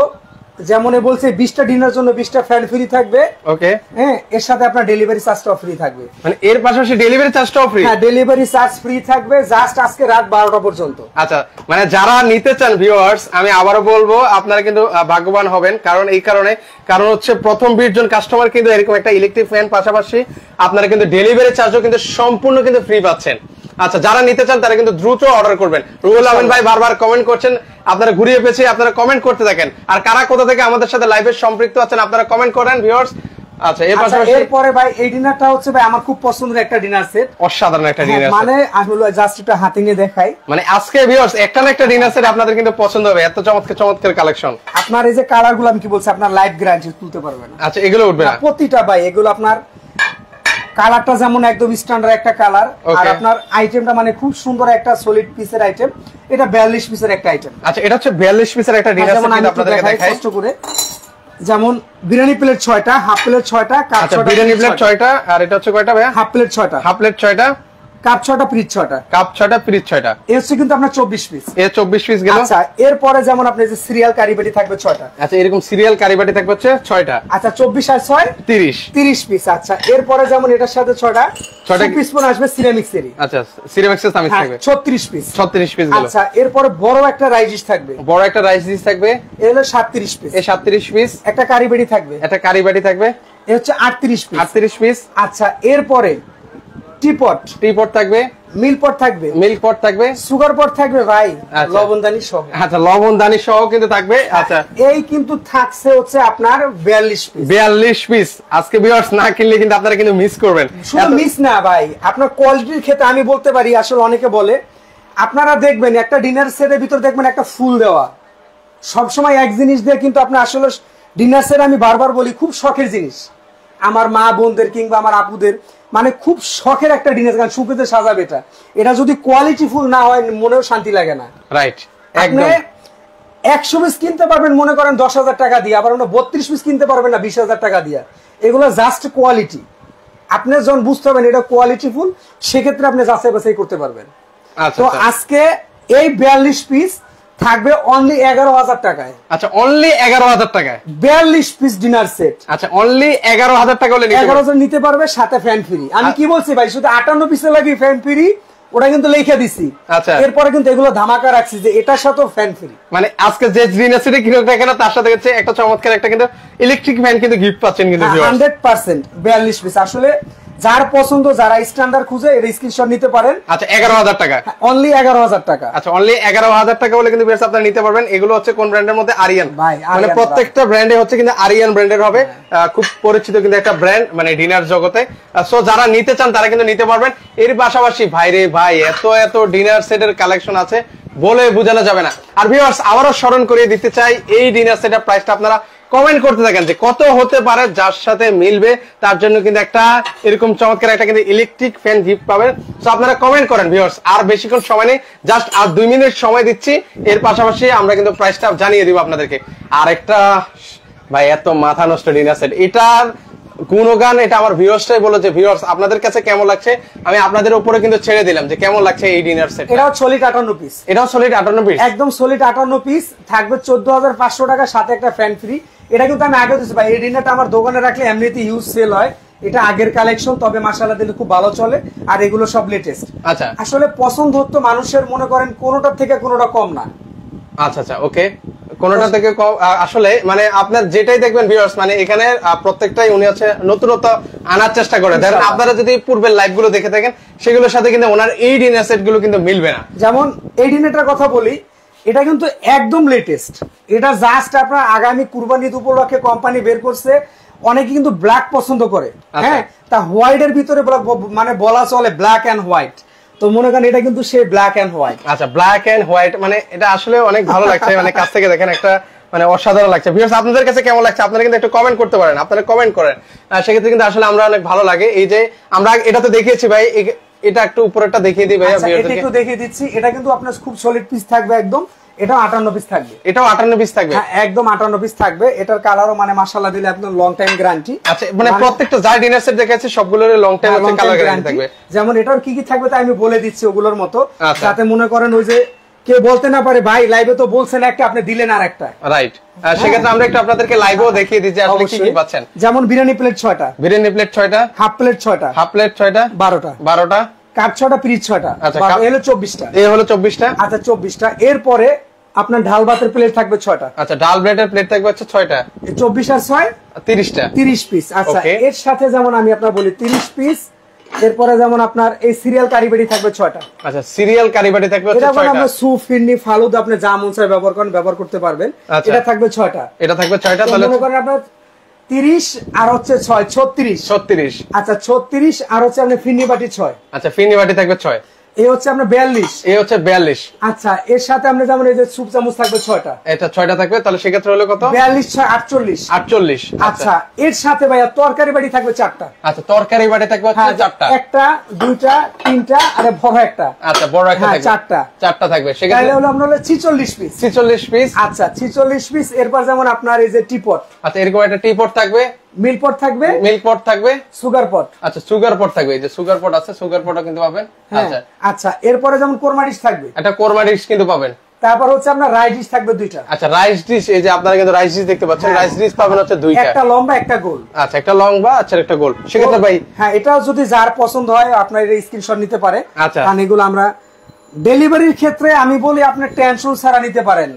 যেমন বলছে 20টা ডিনার জন্য 20টা ফ্যান ফ্রি থাকবে। ওকে হ্যাঁ এর সাথে আপনার ডেলিভারি চার্জটাও ফ্রি থাকবে, মানে এর পাশাপাশি ডেলিভারি চার্জটাও ফ্রি। হ্যাঁ ডেলিভারি চার্জ ফ্রি থাকবে জাস্ট আজকে রাত 12টা পর্যন্ত। আচ্ছা মানে যারা নিতে চান ভিউয়ার্স আমি আবারো বলবো আপনারা কিন্তু ভাগ্যবান হবেন, কারণ এই কারণ হচ্ছে প্রথম 20 জন কাস্টমার কিন্তু এরকম একটা ইলেকট্রিক ফ্যান পাশাপাশি আপনারা কিন্তু ডেলিভারি চার্জও কিন্তু সম্পূর্ণ কিন্তু ফ্রি পাচ্ছেন। আচ্ছা যারা নিতে চান তারা কিন্তু দ্রুত অর্ডার করবেন। রুহুল আমিন ভাই বারবার কমেন্ট করছেন, আপনারা ঘুরিয়ে পেয়েছে আপনারা কমেন্ট করতে থাকেন। আর কারা কোথা থেকে আমাদের সাথে লাইভে সম্পৃক্ত আছেন আপনারা কমেন্ট করেন ভিউয়ার্স। আচ্ছা এর পাশাপাশি এরপরে ভাই এই ডিনারটা হচ্ছে ভাই আমার খুব পছন্দের একটা ডিনার সেট, অসাধারণ একটা ডিনার সেট। মানে আসলে জাস্ট এটা হাতে নিয়ে দেখাই, মানে আজকে ভিউয়ার্স একটা না একটা ডিনার সেট আপনাদের কিন্তু পছন্দ হবে, এত চমৎকার কালেকশন। আপনার এই যে কালারগুলো আমি কি বলছি আপনার লাইফ গ্যারান্টি তুলতে পারবেন। আচ্ছা এগুলো উঠবে না প্রতিটা ভাই, এগুলো আপনার কালারটা যেমন একদম স্ট্যান্ডার্ড একটা কালার, আর আপনার আইটেমটা মানে খুব সুন্দর একটা সলিড পিসের আইটেম। এটা 42 পিসের একটা আইটেম। আচ্ছা এটা হচ্ছে 42 পিসের একটা ডিনার সেট কিন্তু আপনাদেরকে দেখাই কষ্ট করে। যেমন বিরিয়ানি প্লেট 6টা, হাফ প্লেট 6টা, কাপ 6টা। বিরিয়ানি প্লেট 6টা আর এটা হচ্ছে কয়টা ভাইয়া? হাফ প্লেট 6টা, হাফ প্লেট 6টা, কাপ 6টা, পিরিচ 6টা, কাপ 6টা, পিরিচ 6টা। এই হচ্ছে কিন্তু আপনার 24 পিস। এই 24 পিস গেল। আচ্ছা এরপরে যেমন আপনি যে সিরিয়াল কারিবাটি থাকবে 6টা। আচ্ছা এরকম সিরিয়াল কারিবাটি থাকবে হচ্ছে 6টা। আচ্ছা 24 আর 6 30 পিস। আচ্ছা এরপরে যেমন এটার সাথে 6টা পিস পন আসবে সিরামিক্সেরই। আচ্ছা সিরামিক্সের সামিজ থাকবে 36 পিস। 36 পিস গেল। আচ্ছা এরপরে বড় একটা রাইস থাকবে, বড় একটা রাইস থাকবে, এ হলো 37 পিস। এই 37 পিস। একটা কারিবাটি থাকবে, একটা কারিবাটি থাকবে, এ হচ্ছে 38 পিস। 38 পিস। আচ্ছা এরপরে টিপট থাকবে, মিল্ক পট থাকবে, মিল্ক পট থাকবে, সুগার পট থাকবে ভাই, লবণদানি সহ। আচ্ছা লবণদানি সহ কিন্তু থাকবে। আচ্ছা এই কিন্তু থাকছে হচ্ছে আপনার 42 পিস। আজকে ভিউয়ার্স না কিনলে কিন্তু আপনারা কিন্তু মিস করবেন। শুধু মিস না ভাই, আপনার কোয়ালিটির ক্ষেত্রে আমি বলতে পারি আসলে অনেকে বলে আপনারা দেখবেন একটা ডিনার সেটের ভিতর দেখবেন একটা ফুল দেওয়া, সবসময় এক জিনিস দিয়ে কিন্তু আপনি আসলে ডিনার সেট আমি বারবার বলি খুব শখের জিনিস আমার মা বোনদের কিংবা আমার আপুদের মানে খুব শখের একটা ডিনার গান সুখেতে সাজাবে এটা এটা যদি কোয়ালিটিফুল না হয় মনেও শান্তি লাগে না রাইট আপনি 100 পিস কিনতে পারবেন মনে করেন 10,000 টাকা দিয়ে আবার 32 পিস কিনতে পারবেন না 20,000 টাকা দিয়ে এগুলো জাস্ট কোয়ালিটি আপনি যখন বুঝতে পারবেন এটা কোয়ালিটিফুল সেক্ষেত্রে আপনি যাচাই বাছাই করতে পারবেন তো আজকে এই 42 পিস থাকবে অনলি 11,000 টাকায় আচ্ছা অনলি 11,000 টাকায় 42 পিস ডিনার সেট আচ্ছা অনলি 11,000 টাকা হলে 11,000 নিতে পারবে সাথে ফ্যান ফ্রি আমি কি বলছি ভাই শুধু 58 পিসে লাগি ফ্যান ফ্রি ওটা কিন্তু লিখে দিছি আচ্ছা এরপরে কিন্তু এগুলো ধামাকা রাখছি যে এটার সাথেও ফ্যান ফ্রি মানে আজকে যে ডিনার সেটে কিনুক না কেন তার সাথে হচ্ছে একটা চমৎকার একটা কিন্তু ইলেকট্রিক ফ্যান কিন্তু গিফট পাচ্ছেন কিন্তু 100% 42 পিস আসলে যার পছন্দ যারা স্ট্যান্ডার্ড খুঁজে এর স্ক্রিনশট নিতে পারেন আচ্ছা 11,000 টাকা অনলি 11,000 টাকা আচ্ছা অনলি 11,000 টাকা হলে কিন্তু ভিউয়ার্স আপনারা নিতে পারবেন এগুলো হচ্ছে কোন ব্র্যান্ডের মধ্যে আরিয়ান মানে প্রত্যেকটা ব্র্যান্ডে হচ্ছে কিন্তু আরিয়ান ব্র্যান্ডের হবে খুব পরিচিত কিন্তু একটা ব্র্যান্ড মানে ডিনার জগতে সো যারা নিতে চান তারা কিন্তু নিতে পারবেন এর পাশাপাশি ভাই রে ভাই এত ডিনার সেটের কালেকশন আছে বলে বোঝানো যাবে না আর ভিউয়ার্স আবারো স্মরণ করিয়ে দিতে চাই এই ডিনার সেটের প্রাইসটা আপনারা কমেন্ট করতে থাকেন যে কত হতে পারে যার সাথে মিলবে তার জন্য কিন্তু একটা এরকম চমৎকার একটা কিন্তু ইলেকট্রিক ফ্যান গিফট পাবেন সো আপনারা কমেন্ট করেন ভিউয়ার্স আর বেশিক্ষণ সময় নেই জাস্ট আর 2 মিনিট সময় দিচ্ছি এর পাশাপাশি আমরা কিন্তু প্রাইসটা জানিয়ে দিব আপনাদেরকে আর একটা ভাই এত মাথা নষ্ট ডিনার সেট এটার গুণগান এটা আমার ভিউয়ার্সটাই বলে যে ভিউয়ার্স আপনাদের কাছে কেমন লাগছে আমি আপনাদের উপরে কিন্তু ছেড়ে দিলাম যে কেমন লাগছে এই ডিনার সেট এটাও সলিড 58 পিস এটাও সলিড 58 পিস একদম সলিড 58 পিস থাকবে 14,500 টাকা সাথে একটা ফ্যান ফ্রি এটা কিন্তু আমি আগে দিছি ভাই এই ডিনারটা আমার দোকানে রাখলে এমনিতে ইউজ সেল হয় এটা আগের কালেকশন তবে মাশাআল্লাহ দিলে খুব ভালো চলে আর এগুলো সব লেটেস্ট আচ্ছা আসলে পছন্দ হতো মানুষের মনে করেন কোনোটা থেকে কোনোটা কম না আচ্ছা আচ্ছা ওকে কোনটা থেকে আসলে মানে আপনার যেটাই দেখবেন ভিউয়ার্স মানে এখানে প্রত্যেকটাই উনি হচ্ছে নতুনত্ব আনার চেষ্টা করে দেখেন আপনারা যদি পূর্বের লাইভ গুলো দেখে থাকেন সেগুলোর সাথে কিন্তু ওনার এই ডিনার সেট গুলো কিন্তু মিলবে না যেমন এই ডিনারটার কথা বলি এটা কিন্তু একদম লেটেস্ট এটা জাস্ট আপনার আগামী কুরবানি ঈদ উপলক্ষে কোম্পানি বের করছে অনেকে কিন্তু ব্ল্যাক পছন্দ করে হ্যাঁ তা হোয়াইট এর ভিতরে মানে বলা চলে ব্ল্যাক এন্ড হোয়াইট তো মনে করেন এটা কিন্তু সেই ব্ল্যাক এন্ড হোয়াইট আচ্ছা ব্ল্যাক এন্ড হোয়াইট মানে এটা আসলে অনেক ভালো লাগছে মানে কাছ থেকে দেখেন একটা মানে অসাধারণ লাগছে ভিউয়ার্স আপনাদের কাছে কেমন লাগছে আপনারা কিন্তু একটু কমেন্ট করতে পারেন আপনারা কমেন্ট করেন সেক্ষেত্রে কিন্তু আসলে আমরা অনেক ভালো লাগে এই যে আমরা এটা তো দেখিয়েছি ভাই এটা একটু উপরেরটা দেখিয়ে দিই ভাইয়া এটা একটু দেখিয়ে দিচ্ছি এটা কিন্তু আপনার খুব সলিড পিস থাকবে একদম এটাও 58 পিস থাকবে এটাও 58 পিস থাকবে হ্যাঁ একদম 58 পিস থাকবে এটার কালারও মানে মাশাআল্লাহ দিলে একদম লং টাইম গ্যারান্টি আচ্ছা মানে প্রত্যেকটা যা ডিনার সেট দেখাচ্ছি সবগুলোর লং টাইম আছে কালার গ্যারান্টি থাকবে যেমন এটার কি কি থাকবে তা আমি বলে দিচ্ছি ওগুলোর মতো যাতে মনে করেন ওই যে কে বলতে না পারে ভাই লাইভে তো বলছেন একটা আপনি দিলেন আরেকটা রাইট সেক্ষেত্রে আমরা একটু আপনাদেরকে লাইভও দেখিয়ে দিচ্ছি আসলে কি কি পাচ্ছেন যেমন বিরিয়ানি প্লেট 6টা বিরিয়ানি প্লেট 6টা হাফ প্লেট 6টা হাফ প্লেট 6টা 12টা কাপ 6টা পিরিচ 6টা আচ্ছা এই হলো 24টা এই হলো 24টা আচ্ছা 24টা এরপরে আপনার ঢাল ভাতের প্লেট থাকবে 6টা আচ্ছা ডাল ব্রেডের প্লেট থাকবে হচ্ছে 6টা 24 আর 6 30টা 30 পিস আচ্ছা এর সাথে যেমন আমি আপনার বলি 30 পিস এরপরে যেমন আপনার এই সিরিয়াল কারিবাড়ি থাকবে 6টা আচ্ছা সিরিয়াল কারিবাড়ি থাকবে হচ্ছে 6টা এটা আপনার স্যুপ ফিরনি ফালুদা আপনি যা মন চায় ব্যবহার করতে পারবেন এটা থাকবে 6টা এটা থাকবে 6টা তাহলে মনে করেন আপনার 30 আর হচ্ছে 6 36 আচ্ছা 36 আর হচ্ছে আপনার ফিরনি বাটি 6 আচ্ছা ফিরনি বাটি থাকবে 6 এই হচ্ছে আপনার 42 এই হচ্ছে 42 আচ্ছা এর সাথে আমরা যেমন এই যে স্যুপ চামচ থাকবে 6টা এটা 6টা থাকবে তাহলে সেক্ষেত্রে হলো কত 42 6 48 আচ্ছা এর সাথে ভাইয়া তরকারি বাটি থাকবে 4টা আচ্ছা তরকারি বাটি থাকবে হচ্ছে 4টা একটা দুইটা তিনটা আর বড় একটা আচ্ছা বড় একটা থাকবে 4টা থাকবে সেক্ষেত্রে হলো আমরা 46 পিস 46 পিস আচ্ছা 46 পিস এরপর যেমন আপনার এই যে টিপট আচ্ছা এরকম একটা টিপট থাকবে মিল্ক পট থাকবে সুগার পট আচ্ছা সুগার পট থাকবে এই যে সুগার পট আছে সুগার পটও কিন্তু পাবেন আচ্ছা আচ্ছা এরপরে যেমন কোরমা ডিশ থাকবে একটা কোরমা ডিশ কিন্তু পাবেন তারপর হচ্ছে আপনার রাইস ডিশ থাকবে 2টা আচ্ছা রাইস ডিশ এই যে আপনারা কিন্তু রাইস ডিশ দেখতে পাচ্ছেন রাইস ডিশ পাবেন হচ্ছে 2টা একটা লম্বা একটা গোল আচ্ছা একটা লম্বা আচ্ছা একটা গোল সেক্ষেত্রে ভাই হ্যাঁ এটাও যদি যার পছন্দ হয় আপনার এই স্ক্রিনশট নিতে পারে আচ্ছা কারণ এগুলো আমরা ডেলিভারির ক্ষেত্রে আমি বলি আপনি টেনশন ছাড়া নিতে পারেন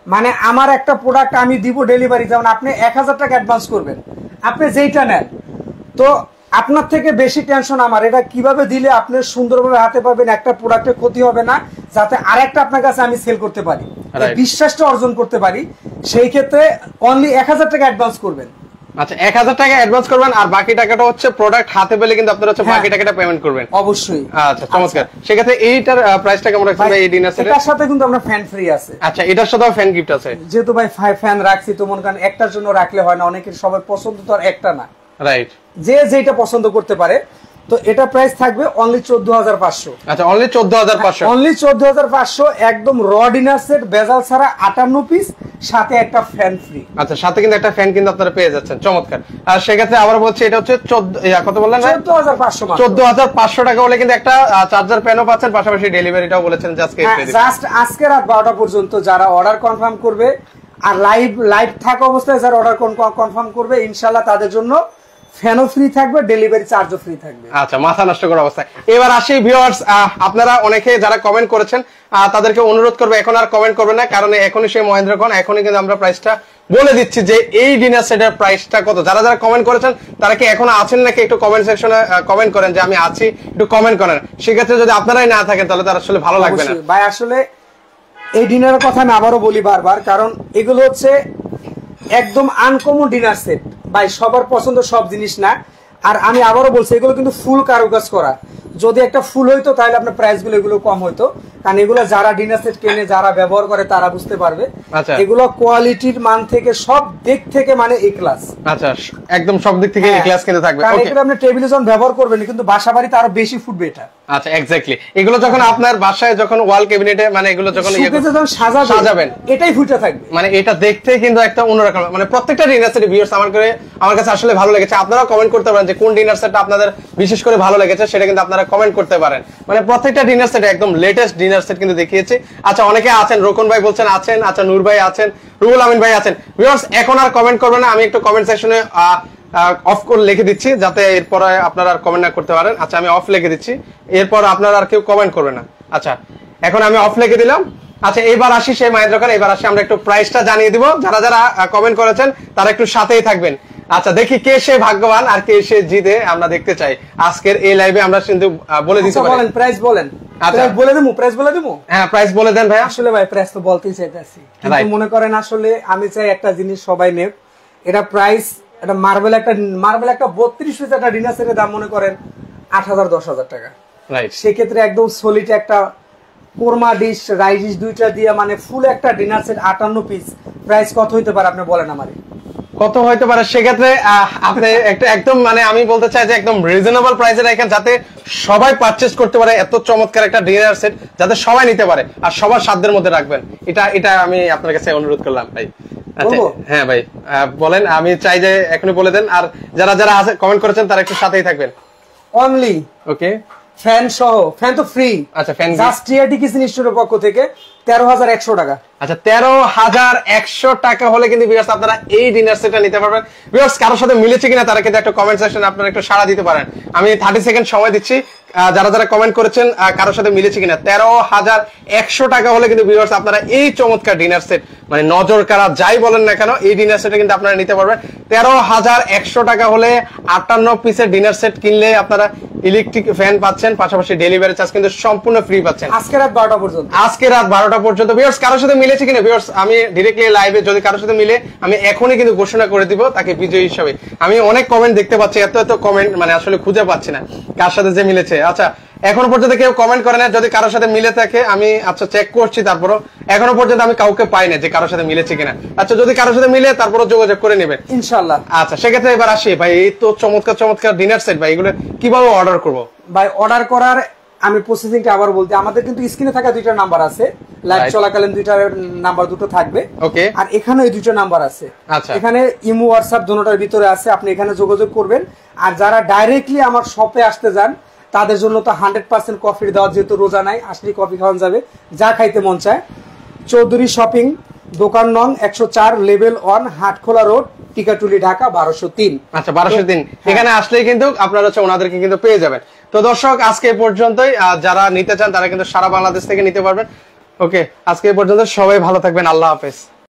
মানে আমার একটা প্রোডাক্ট আমি দিব ডেলিভারি যেমন আপনি 1000 টাকা অ্যাডভান্স করবেন আপনি যেইটা নেন তো আপনার থেকে বেশি টেনশন আমার এটা কিভাবে দিলে আপনি সুন্দরভাবে হাতে পাবেন একটা প্রোডাক্টের ক্ষতি হবে না যাতে আরেকটা আপনার কাছে আমি সেল করতে পারি বিশ্বাসটা অর্জন করতে পারি সেই ক্ষেত্রে অনলি 1000 টাকা অ্যাডভান্স করবেন আচ্ছা 1000 টাকা অ্যাডভান্স করবেন আর বাকি টাকাটা হচ্ছে প্রোডাক্ট হাতে পেলে কিন্তু আপনারা হচ্ছে বাকি টাকাটা পেমেন্ট করবেন অবশ্যই। আচ্ছা চমৎকার। সেক্ষেত্রে এইটার প্রাইসটা কেমন রাখছেন ভাই এই ডিনার সেটের? এটার সাথে কিন্তু আমরা ফ্যান ফ্রি আছে। আচ্ছা এটার সাথেও ফ্যান গিফট আছে। যেহেতু ভাই ফ্যান রাখছি তো মনে করেন একটার জন্য রাখলে হয় না, অনেকের সবার পছন্দ তো আর একটা না, রাইট, যে যেটা পছন্দ করতে পারে। তো এটা প্রাইস থাকবে অনলি 14500। আচ্ছা অনলি 14500, অনলি 14500 একদম র ডিনার সেট বেজাল ছাড়া 58 পিস সাথে একটা ফ্যান ফ্রি। আচ্ছা সাথে কিন্তু একটা ফ্যান কিন্তু আপনারা পেয়ে যাচ্ছেন, চমৎকার। আর সেক্ষেত্রে আবার বলছি এটা হচ্ছে 14 কত বললেন ভাই? 14500 টাকা হলে কিন্তু একটা চার্জার ফ্যানও পাচ্ছেন, পাশাপাশি ডেলিভারিটাও বলেছেন যে আজকে জাস্ট আজকে রাত 12টা পর্যন্ত যারা অর্ডার কনফার্ম করবে আর লাইভ থাকা অবস্থায় যারা অর্ডার কনফার্ম করবে ইনশাআল্লাহ তাদের জন্য ফ্যানও ফ্রি থাকবে, ডেলিভারি চার্জও ফ্রি থাকবে। আচ্ছা মাথা নষ্ট করার অবস্থায়। এবার আসি ভিউয়ার্স, আপনারা অনেকে যারা কমেন্ট করেছেন তাদেরকে অনুরোধ করবে এখন আর কমেন্ট করবে না, কারণ এখনই সেই মহেন্দ্রক্ষণ, এখনই কিন্তু আমরা প্রাইসটা বলে দিচ্ছি যে এই ডিনার সেটের প্রাইসটা কত। যারা যারা কমেন্ট করেছেন তারা কি এখনো আছেন নাকি একটু কমেন্ট সেকশনে কমেন্ট করেন যে আমি আছি, একটু কমেন্ট করেন। সেক্ষেত্রে যদি আপনারাই না থাকেন তাহলে তার আসলে ভালো লাগবে না ভাই। আসলে এই ডিনারের কথা আমি আবারও বলি বারবার, কারণ এগুলো হচ্ছে একদম আনকমন ডিনার সেট ভাই, সবার পছন্দ সব জিনিস না। আর আমি আবারও বলছি এগুলো কিন্তু ফুল কারুকাজ করা, যদি একটা ফুল হইতো তাহলে আপনার প্রাইস গুলো এগুলো কম হইতো, কারণ এগুলো যারা ডিনার সেট কেনে যারা ব্যবহার করে তারা বুঝতে পারবে। আচ্ছা এগুলো কোয়ালিটির মান থেকে সব দিক থেকে মানে এ ক্লাস। আচ্ছা একদম সব দিক থেকে এ ক্লাস কিন্তু থাকবে। ওকে, এগুলো আপনি টেবিলে যখন ব্যবহার করবেন কিন্তু বাসা বাড়িতে আরো বেশি ফুটবে এটা। আচ্ছা এক্স্যাক্টলি, এগুলো যখন আপনার বাসায় যখন ওয়াল ক্যাবিনেটে মানে এগুলো যখন সাজাবেন এটাই ফুটে থাকবে, মানে এটা দেখতে কিন্তু একটা অন্যরকম, মানে প্রত্যেকটা ডিনার সেট ভিউয়ার্স আমার কাছে আসলে ভালো লেগেছে। আপনারাও কমেন্ট করতে পারেন যে কোন ডিনার সেটটা আপনাদের বিশেষ করে ভালো লেগেছে, সেটা কিন্তু আপনারা কমেন্ট করতে পারেন। মানে প্রত্যেকটা ডিনার সেট একদম লেটেস্ট ডিনার সেট কিন্তু দেখিয়েছি। আচ্ছা অনেকে আছেন, রোকন ভাই বলছেন আছেন, আচ্ছা নূর ভাই আছেন, রুহুল আমিন ভাই আছেন। ভিউয়ার্স এখন আর কমেন্ট করবেন না, আমি একটু কমেন্ট সেকশনে অফ করে লিখে দিচ্ছি যাতে এরপর আপনারা আর কমেন্ট না করতে পারেন। আচ্ছা আমি অফ লিখে দিচ্ছি, এরপর আপনারা আর কেউ কমেন্ট করবে না। আচ্ছা এখন আমি অফ লিখে দিলাম। আচ্ছা এবার আসি সেই মহেন্দ্রক্ষণ, এবার আসি আমরা একটু প্রাইসটা জানিয়ে দিব। যারা যারা কমেন্ট করেছেন তারা একটু সাথেই থাকবেন। আচ্ছা দেখি কে সে ভাগ্যবান আর কে সে জিতে, আমরা দেখতে চাই আজকের এই লাইভে। আমরা কিন্তু বলে দিতে পারি, বলেন প্রাইস বলেন। আচ্ছা বলে দেবো, প্রাইস বলে দেবো। হ্যাঁ প্রাইস বলে দেন ভাই। আসলে ভাই প্রাইস তো বলতেই চাইতেছি, কিন্তু মনে করেন আসলে আমি চাই একটা জিনিস সবাই নেব। এটা প্রাইস এটা মার্বেল একটা 32 পিস একটা ডিনার সেটের দাম মনে করেন 8000 10000 টাকা। রাইট, সেক্ষেত্রে একদম সলিড একটা কোরমা ডিশ রাইস ডিশ দুইটা দিয়ে মানে ফুল একটা ডিনার সেট 58 পিস, প্রাইস কত হইতে পারে আপনি বলেন আমারে? কত হইতে পারে? সেক্ষেত্রে আপনি একটা একদম মানে আমি বলতে চাই যে একদম রিজনেবল প্রাইসে রাখেন যাতে সবাই পারচেজ করতে পারে। এত চমৎকার একটা ডিনার সেট যাতে সবাই নিতে পারে আর সবার সাধ্যের মধ্যে রাখবেন, এটা আমি আপনার কাছে অনুরোধ করলাম ভাই। আচ্ছা হ্যাঁ ভাই বলেন, আমি চাই যে এখনই বলে দেন। আর যারা যারা কমেন্ট করেছেন তারা একটু সাথেই থাকবেন। অনলি ওকে ফ্যান সহ, ফ্যান তো ফ্রি। আচ্ছা ফ্যান জাস্ট টিআরটি কিচেন স্টোরের পক্ষ থেকে 13100 টাকা। আচ্ছা 13100 টাকা হলে কিন্তু ভিউয়ার্স আপনারা এই ডিনার সেটটা নিতে পারবেন। ভিউয়ার্স কারোর সাথে মিলেছে কিনা তারা কিন্তু একটা কমেন্ট সেকশনে আপনারা একটু সাড়া দিতে পারেন। আমি 30 সেকেন্ড সময় দিচ্ছি, যারা যারা কমেন্ট করেছেন কারোর সাথে মিলেছে কিনা। 13100 টাকা হলে কিন্তু ভিউয়ার্স আপনারা এই চমৎকার ডিনার সেট মানে নজর কারা যাই বলেন না কেন এই ডিনার সেটে কিন্তু আপনারা নিতে পারবেন। 13100 টাকা হলে 58 পিসের ডিনার সেট কিনলে আপনারা ইলেকট্রিক ফ্যান পাচ্ছেন, পাশাপাশি ডেলিভারি চার্জ কিন্তু সম্পূর্ণ ফ্রি পাচ্ছেন আজকে রাত 12টা পর্যন্ত। আজকে রাত 12টা পর্যন্ত। ভিউয়ার্স কারোর সাথে মিলেছে কিনা ভিউয়ার্স আমি ডাইরেক্টলি লাইভে যদি কারোর সাথে মিলে আমি এখনই কিন্তু ঘোষণা করে দিব তাকে বিজয়ী হিসেবে। আমি অনেক কমেন্ট দেখতে পাচ্ছি, এত কমেন্ট মানে আসলে খুঁজে পাচ্ছি না কার সাথে যে মিলেছে। আচ্ছা এখনো পর্যন্ত কেউ কমেন্ট করে না, যদি কারোর সাথে মিলে থাকে আমি আচ্ছা চেক করছি, তারপরও এখনো পর্যন্ত আমি কাউকে পাই না যে কারোর সাথে মিলেছে কিনা। আচ্ছা যদি কারোর সাথে মিলে তারপরও যোগাযোগ করে নেবেন ইনশাআল্লাহ। আচ্ছা সেক্ষেত্রে এবার আসি ভাই, এই তো চমৎকার ডিনার সেট ভাই, এগুলো কিভাবে অর্ডার করবো? ভাই অর্ডার করার আমি প্রসেসিংটা আবার বলতে, আমাদের কিন্তু স্ক্রিনে থাকা দুইটা নাম্বার আছে, লাইভ চলাকালীন দুইটা নাম্বার দুটো থাকবে। ওকে, আর এখানে এই দুটো নাম্বার আছে। আচ্ছা এখানে ইমো হোয়াটসঅ্যাপ দুটোটার ভিতরে আছে, আপনি এখানে যোগাযোগ করবেন। আর যারা ডাইরেক্টলি আমার শপে আসতে যান তাদের জন্য তো 100% কফি দেওয়া, যেহেতু রোজা নাই আসলে কফি খাওয়ানো যাবে যা খাইতে মন চায়। চৌধুরী শপিং, দোকান নং 104, লেভেল 1, হাটখোলা রোড, টিকাটুলি, ঢাকা 1203। আচ্ছা 1203 এখানে আসলেই কিন্তু আপনারা হচ্ছে ওনাদেরকে কিন্তু পেয়ে যাবেন। তো দর্শক আজকে এই পর্যন্তই, যারা নিতে চান তারা কিন্তু সারা বাংলাদেশ থেকে নিতে পারবেন। ওকে আজকে এই পর্যন্ত, সবাই ভালো থাকবেন, আল্লাহ হাফেজ।